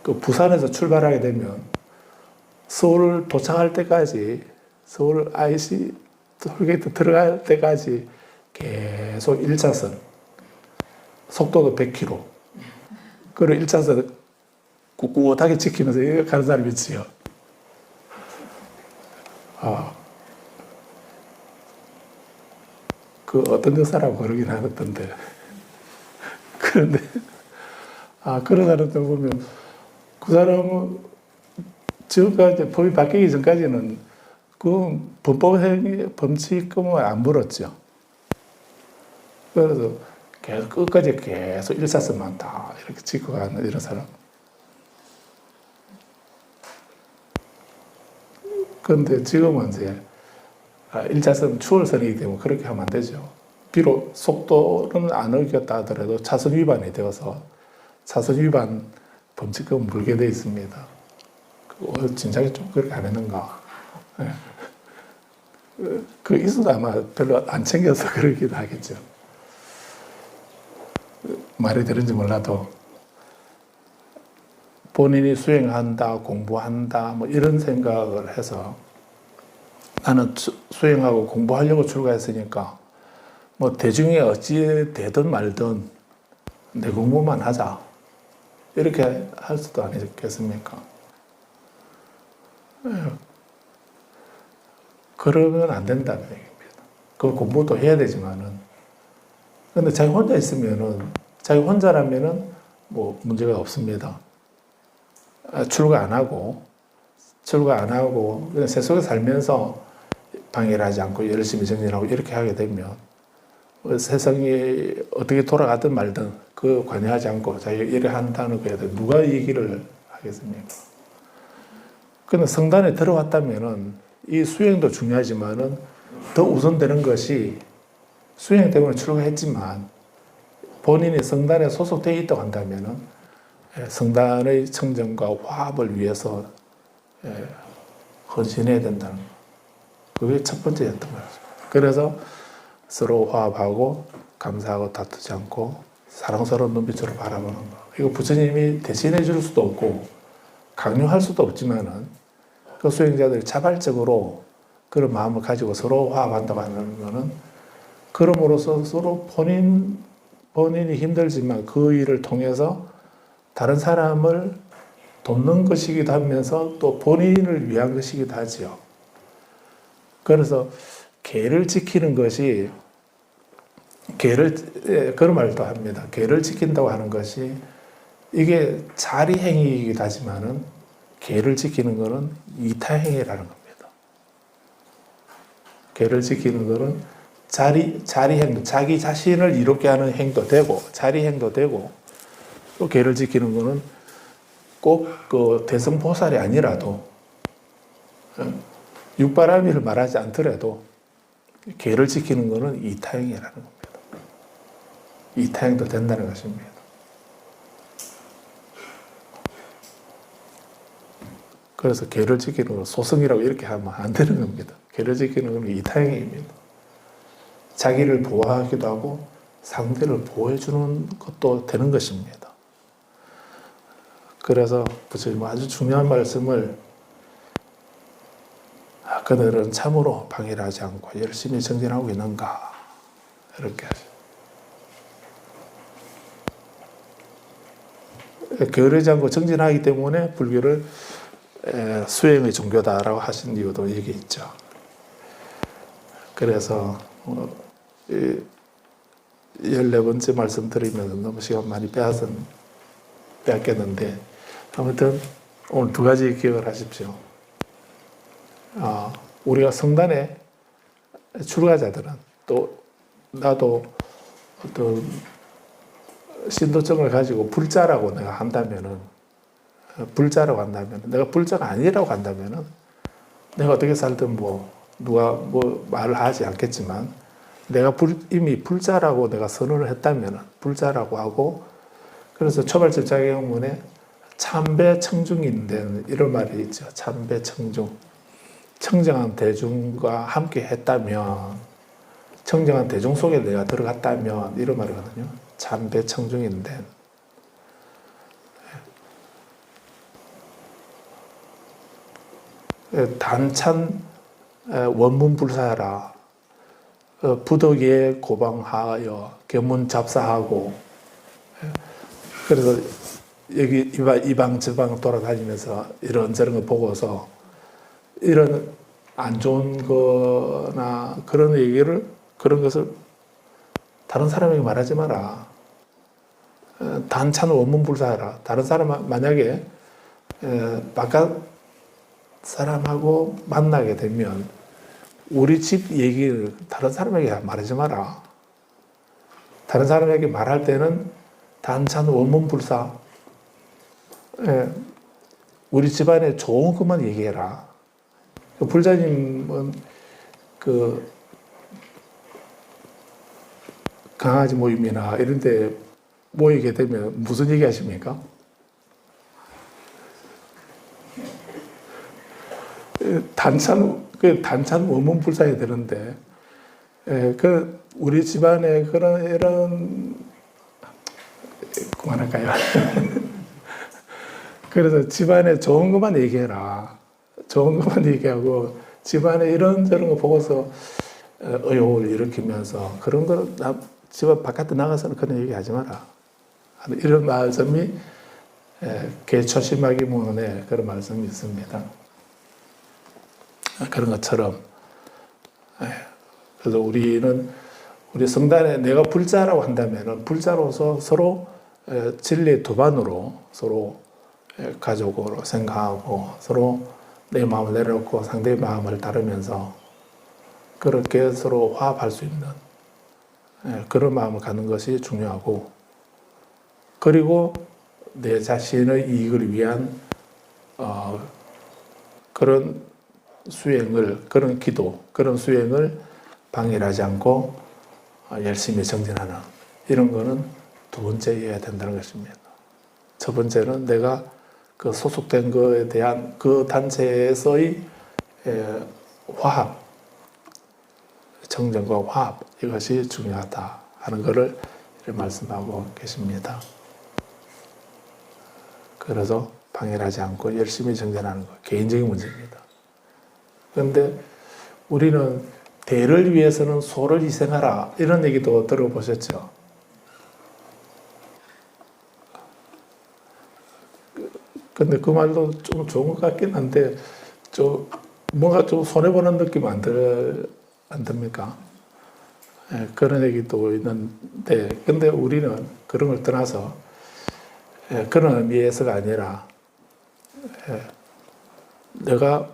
그 부산에서 출발하게 되면 서울 도착할 때까지 서울 IC 톨게이트 들어갈 때까지 계속 1차선 속도도 100km 그리고 1차선 꿋꿋하게 지키면서 가는 사람이 있지요. 그 어떤 여사라고 그러긴 하던데. 그런데, 그런 사람들 보면 그 사람은 지금까지 법이 바뀌기 전까지는 그 범칙금을 안 물었죠. 그래서 계속 끝까지 계속 일사선만 다 이렇게 지고 가는 이런 사람. 그런데 지금은 이제 1차선 추월선이기 때문에 그렇게 하면 안 되죠. 비록 속도는 안 어겼다 하더라도 차선 위반이 되어서 차선 위반 범칙금 물게 되어 있습니다. 진작에 좀 그렇게 안 했는가. 그 있어도 아마 별로 안 챙겨서 그러기도 하겠죠. 말이 되는지 몰라도 본인이 수행한다, 공부한다, 이런 생각을 해서 나는 수행하고 공부하려고 출가했으니까 대중이 어찌 되든 말든 내 공부만 하자. 이렇게 할 수도 아니겠습니까? 그러면 안 된다는 얘기입니다. 그 공부도 해야 되지만은, 근데 자기 혼자 있으면은, 자기 혼자라면은 문제가 없습니다. 출가 안 하고 그냥 세속에 살면서 방해를 하지 않고 열심히 정진하고 이렇게 하게 되면 세상이 어떻게 돌아가든 말든 그 관여하지 않고 자기가 일을 한다는 거에 대해 누가 얘기를 하겠습니까? 근데 성단에 들어왔다면은 이 수행도 중요하지만은 더 우선되는 것이 수행 때문에 출가했지만 본인이 성단에 소속되어 있다고 한다면은 성단의 청정과 화합을 위해서 헌신해야 된다는 거. 그게 첫 번째였던 거죠. 그래서 서로 화합하고 감사하고 다투지 않고 사랑스러운 눈빛으로 바라보는 거. 이거 부처님이 대신해 줄 수도 없고 강요할 수도 없지만은 그 수행자들이 자발적으로 그런 마음을 가지고 서로 화합한다고 하는 거는 그럼으로써 서로 본인이 힘들지만 그 일을 통해서 다른 사람을 돕는 것이기도 하면서 또 본인을 위한 것이기도 하지요. 그래서 계를 지키는 것이 그런 말도 합니다. 계를 지킨다고 하는 것이 이게 자리행위이기도 하지만은 계를 지키는 것은 이타행위라는 겁니다. 계를 지키는 것은 자리행동, 자기 자신을 이롭게 하는 행도 되고, 자리행도 되고, 또 계를 지키는 것은 꼭 그 대성보살이 아니라도, 육바라밀을 말하지 않더라도, 계를 지키는 것은 이타행이라는 겁니다. 이타행도 된다는 것입니다. 그래서 계를 지키는 건 소승이라고 이렇게 하면 안 되는 겁니다. 계를 지키는 건 이타행입니다. 자기를 보호하기도 하고 상대를 보호해주는 것도 되는 것입니다. 그래서 부처님 아주 중요한 말씀을 그들은 참으로 방해를 하지 않고 열심히 정진하고 있는가 이렇게 하죠. 게으르지 않고 정진하기 때문에 불교를 수행의 종교다라고 하신 이유도 여기 있죠. 그래서 14번째 말씀 드리면서 너무 시간 많이 빼앗겼는데 아무튼 오늘 두 가지 기억을 하십시오. 우리가 성단에 출가자들은 또 나도 어떤 신도증을 가지고 불자라고 내가 한다면은 내가 불자가 아니라고 한다면은 내가 어떻게 살든 누가 말을 하지 않겠지만 내가 이미 불자라고 내가 선언을 했다면은 불자라고 하고 그래서 초발집 자경문에 참배청중인데 이런 말이 있죠. 참배청중. 청정한 대중과 함께 했다면 청정한 대중 속에 내가 들어갔다면 이런 말이거든요. 참배청중인데 단찬 원문불사하라. 부덕에 고방하여 견문잡사하고 그래서 여기 이방 저방 돌아다니면서 이런저런 거 보고서 이런 안 좋은 거나 그런 것을 다른 사람에게 말하지 마라. 단찬 원문불사하라. 다른 사람 만약에 바깥 사람하고 만나게 되면 우리 집 얘기를 다른 사람에게 말하지 마라. 다른 사람에게 말할 때는 단찬 원문불사. 우리 집안에 좋은 것만 얘기해라. 불자님은 강아지 모임이나 이런 데 모이게 되면 무슨 얘기 하십니까? 단찬 원문불사해야 되는데, 우리 집안에 이런, 그만할까요? 그래서 집안에 좋은 것만 얘기해라. 좋은 것만 얘기하고, 집안에 이런저런 거 보고서 의혹을 일으키면서, 그런 거, 집안 바깥에 나가서는 그런 얘기 하지 마라. 이런 말씀이 개초심하기 문에 그런 말씀이 있습니다. 그런 것처럼 그래서 우리 성단에 내가 불자라고 한다면 불자로서 서로 진리의 도반으로 서로 가족으로 생각하고 서로 내 마음을 내려놓고 상대의 마음을 따르면서 그렇게 서로 화합할 수 있는 그런 마음을 갖는 것이 중요하고 그리고 내 자신의 이익을 위한 그런 수행을, 그런 기도, 그런 수행을 방해를 하지 않고 열심히 정진하는 이런 거는 두 번째여야 된다는 것입니다. 첫 번째는 내가 그 소속된 것에 대한 그 단체에서의 화합, 정정과 화합 이것이 중요하다 하는 것을 말씀하고 계십니다. 그래서 방해를 하지 않고 열심히 정진하는 것, 개인적인 문제입니다. 그런데 우리는 대를 위해서는 소를 희생하라 이런 얘기도 들어보셨죠? 근데 그 말도 좀 좋은 것 같긴 한데, 좀, 뭔가 좀 손해보는 느낌 안 듭니까? 예, 그런 얘기도 있는데, 근데 우리는 그런 걸 떠나서, 예, 그런 의미에서가 아니라, 예, 내가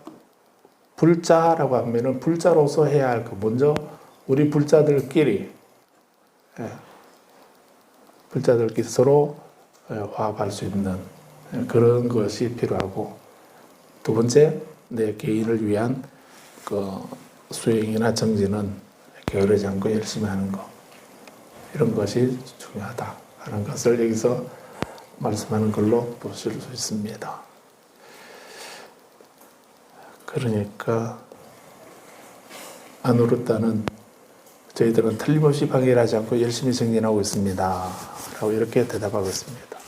불자라고 하면은 불자로서 해야 할 거, 먼저 우리 불자들끼리, 예, 불자들끼리 서로 화합할 수 있는 그런 것이 필요하고, 두 번째, 내 개인을 위한 그 수행이나 정진은 게으르지 않고 열심히 하는 것, 이런 것이 중요하다 하는 것을 여기서 말씀하는 걸로 보실 수 있습니다. 그러니까 아누르타는 저희들은 틀림없이 방해를 하지 않고 열심히 정진하고 있습니다 라고 이렇게 대답하고 있습니다.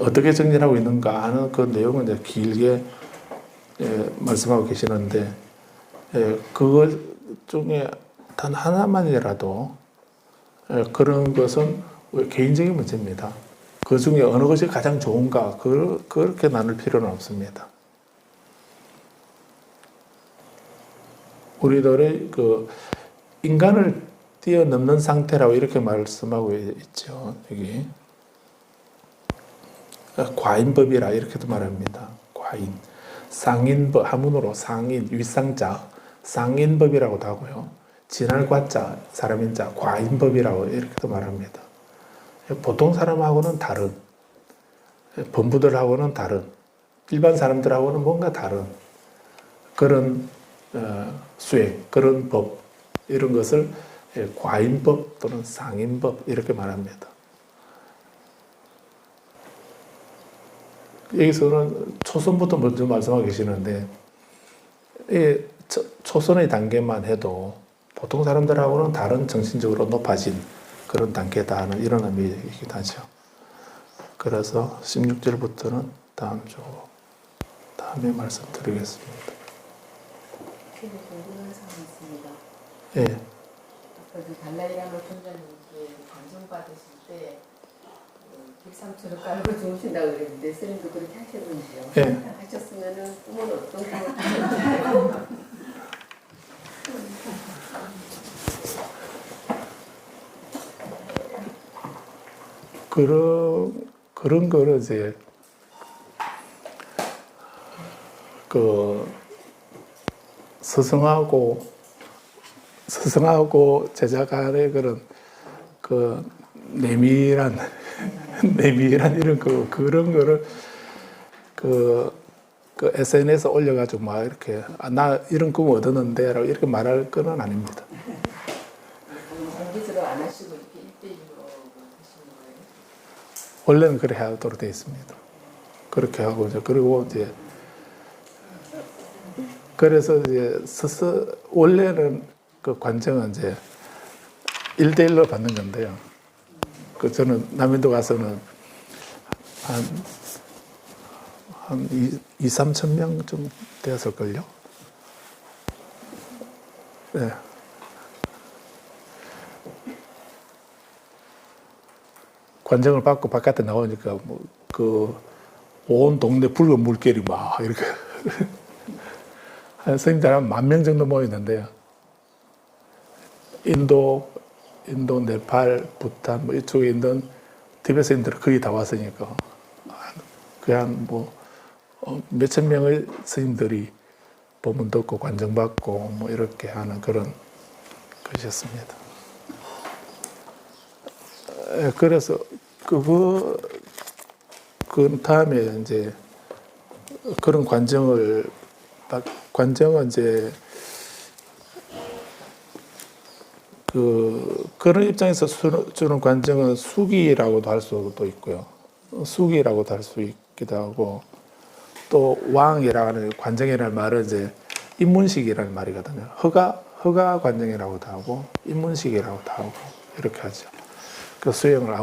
어떻게 정진하고 있는가 하는 그 내용은 이제 길게 말씀하고 계시는데, 그것 중에 단 하나만이라도 그런 것은 개인적인 문제입니다. 그 중에 어느 것이 가장 좋은가 그렇게 나눌 필요는 없습니다. 우리들의 그 인간을 뛰어넘는 상태라고 이렇게 말씀하고 있죠. 여기 과인법이라 이렇게도 말합니다. 과인, 상인법, 한문으로 상인, 윗상자, 상인법이라고도 하고요. 진할과자, 사람인자, 과인법이라고 이렇게도 말합니다. 보통 사람하고는 다른, 범부들하고는 다른, 일반 사람들하고는 뭔가 다른 그런 수행, 그런 법, 이런 것을 과인법 또는 상인법 이렇게 말합니다. 여기서는 초선부터 먼저 말씀하고 계시는데, 이 초선의 단계만 해도 보통 사람들하고는 다른 정신적으로 높아진 그런 단계다 하는 이런 의미이기도 하죠. 그래서 16절부터는 다음에 말씀드리겠습니다. 궁금한 사항이 있습니다. 예. 아까 그 달라이라마 총장님께 감정받으실 때 길삼초를 깔고 주무신다고 그랬는데 스님도 그렇게 하셨는지요? 예. 하셨으면은 꿈은 어떤 꿈을 꾸셨는지요? 그런 거를 이제 그 스승하고 제자 간의 그런 그 내밀한 이런 그런 거를 그 SNS 올려가지고 막 이렇게 나 이런 꿈 얻었는데라고 이렇게 말할 거는 아닙니다. 공개적으로 안 하시고 이렇게 1대1로 하시는 거예요? 원래는 그렇게 하도록 되어 있습니다. 그렇게 하고 이제 그리고 이제 그래서 이제 원래는 그 관정은 이제 1대1로 받는 건데요. 그 저는 남인도 가서는 한 2-3천 명 좀 되었을걸요. 네. 관정을 받고 바깥에 나오니까 뭐 온 동네 붉은 물결이 막 이렇게 한 스님들 한 10,000명 정도 모였는데요. 인도, 네팔, 부탄, 뭐 이쪽에 있는 티베트 스님들은 거의 다 왔으니까 그냥 뭐 몇천 명의 스님들이 법문 듣고 관정받고 뭐 이렇게 하는 그런 것이었습니다. 그래서 그 다음에 이제 그런 관정은 이제 그런 입장에서 주는 관정은 수기라고도 할 수도 있고요. 수기라고도 할 수 있기도 하고, 또 왕이라고 하는 관정이라는 말은 이제 입문식이라는 말이거든요. 허가 관정이라고도 하고, 입문식이라고도 하고, 이렇게 하죠. 그 수행을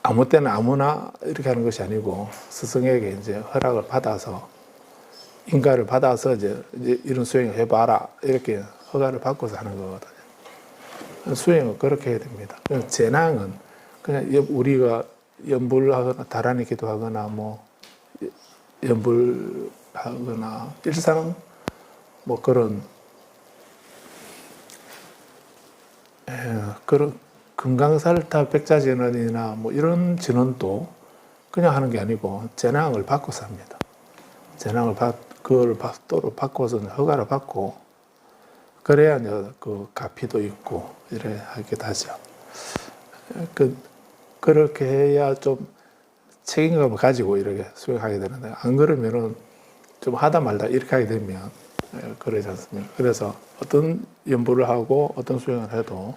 아무 때나 아무나 이렇게 하는 것이 아니고, 스승에게 이제 허락을 받아서, 인가를 받아서 이제 이런 수행을 해봐라. 이렇게 허가를 받고서 하는 거거든요. 수행은 그렇게 해야 됩니다. 재낭은 그냥 우리가 연불하거나 다란이 기도하거나 뭐 연불하거나 일상 뭐 그런 그런 금강살타 백자진언이나 뭐 이런 진언도 그냥 하는 게 아니고 재앙을 받고서 합니다. 재앙을 그걸 또로 받고서 허가를 받고 그래야 이제 그 가피도 있고 이래 하게 되죠. 그렇게 해야 좀 책임감을 가지고 이렇게 수행하게 되는데 안 그러면은 좀 하다 말다 이렇게 하게 되면 그러지 않습니까? 그래서 어떤 연불을 하고 어떤 수행을 해도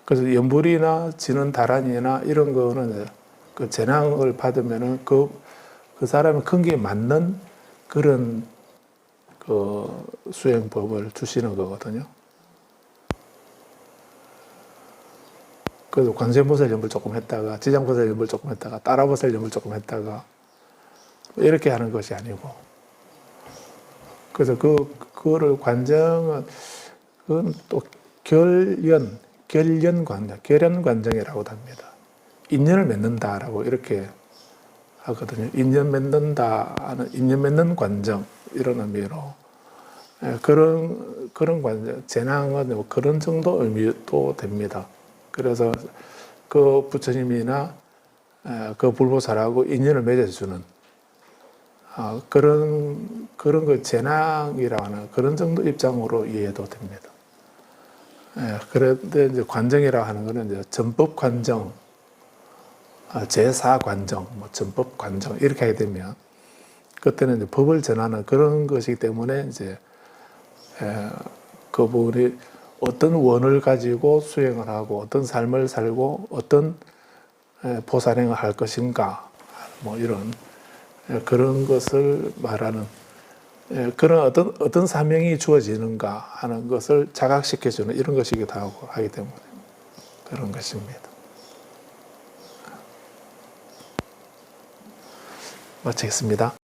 그래서 연불이나 지는 다란이나 이런 거는 그 재앙을 받으면은 그 사람의 근기에 맞는 그런 그 수행법을 주시는 거거든요. 그래서 관세음보살 연불 조금 했다가 지장보살 연불 조금 했다가 따라보살 연불 조금 했다가 이렇게 하는 것이 아니고 그래서 그거를 관정은 그건 또 결연관정이라고 합니다. 인연을 맺는다라고 이렇게 하거든요. 인연 맺는다 하는 인연 맺는 관정 이런 의미로 그런 관정 재앙은 뭐 그런 정도 의미도 됩니다. 그래서 그 부처님이나 그 불보살하고 인연을 맺어주는 그런 그 재앙이라고 하는 그런 정도 입장으로 이해도 됩니다. 그런데 이제 관정이라고 하는 거는 이제 전법 관정, 제사 관정, 뭐 전법 관정 이렇게 하게 되면 그때는 이제 법을 전하는 그런 것이기 때문에 이제 그분이 어떤 원을 가지고 수행을 하고 어떤 삶을 살고 어떤 보살행을 할 것인가 뭐 이런 그런 것을 말하는 그런 어떤 사명이 주어지는가 하는 것을 자각시켜주는 이런 것이기도 하기 때문에 그런 것입니다. 마치겠습니다.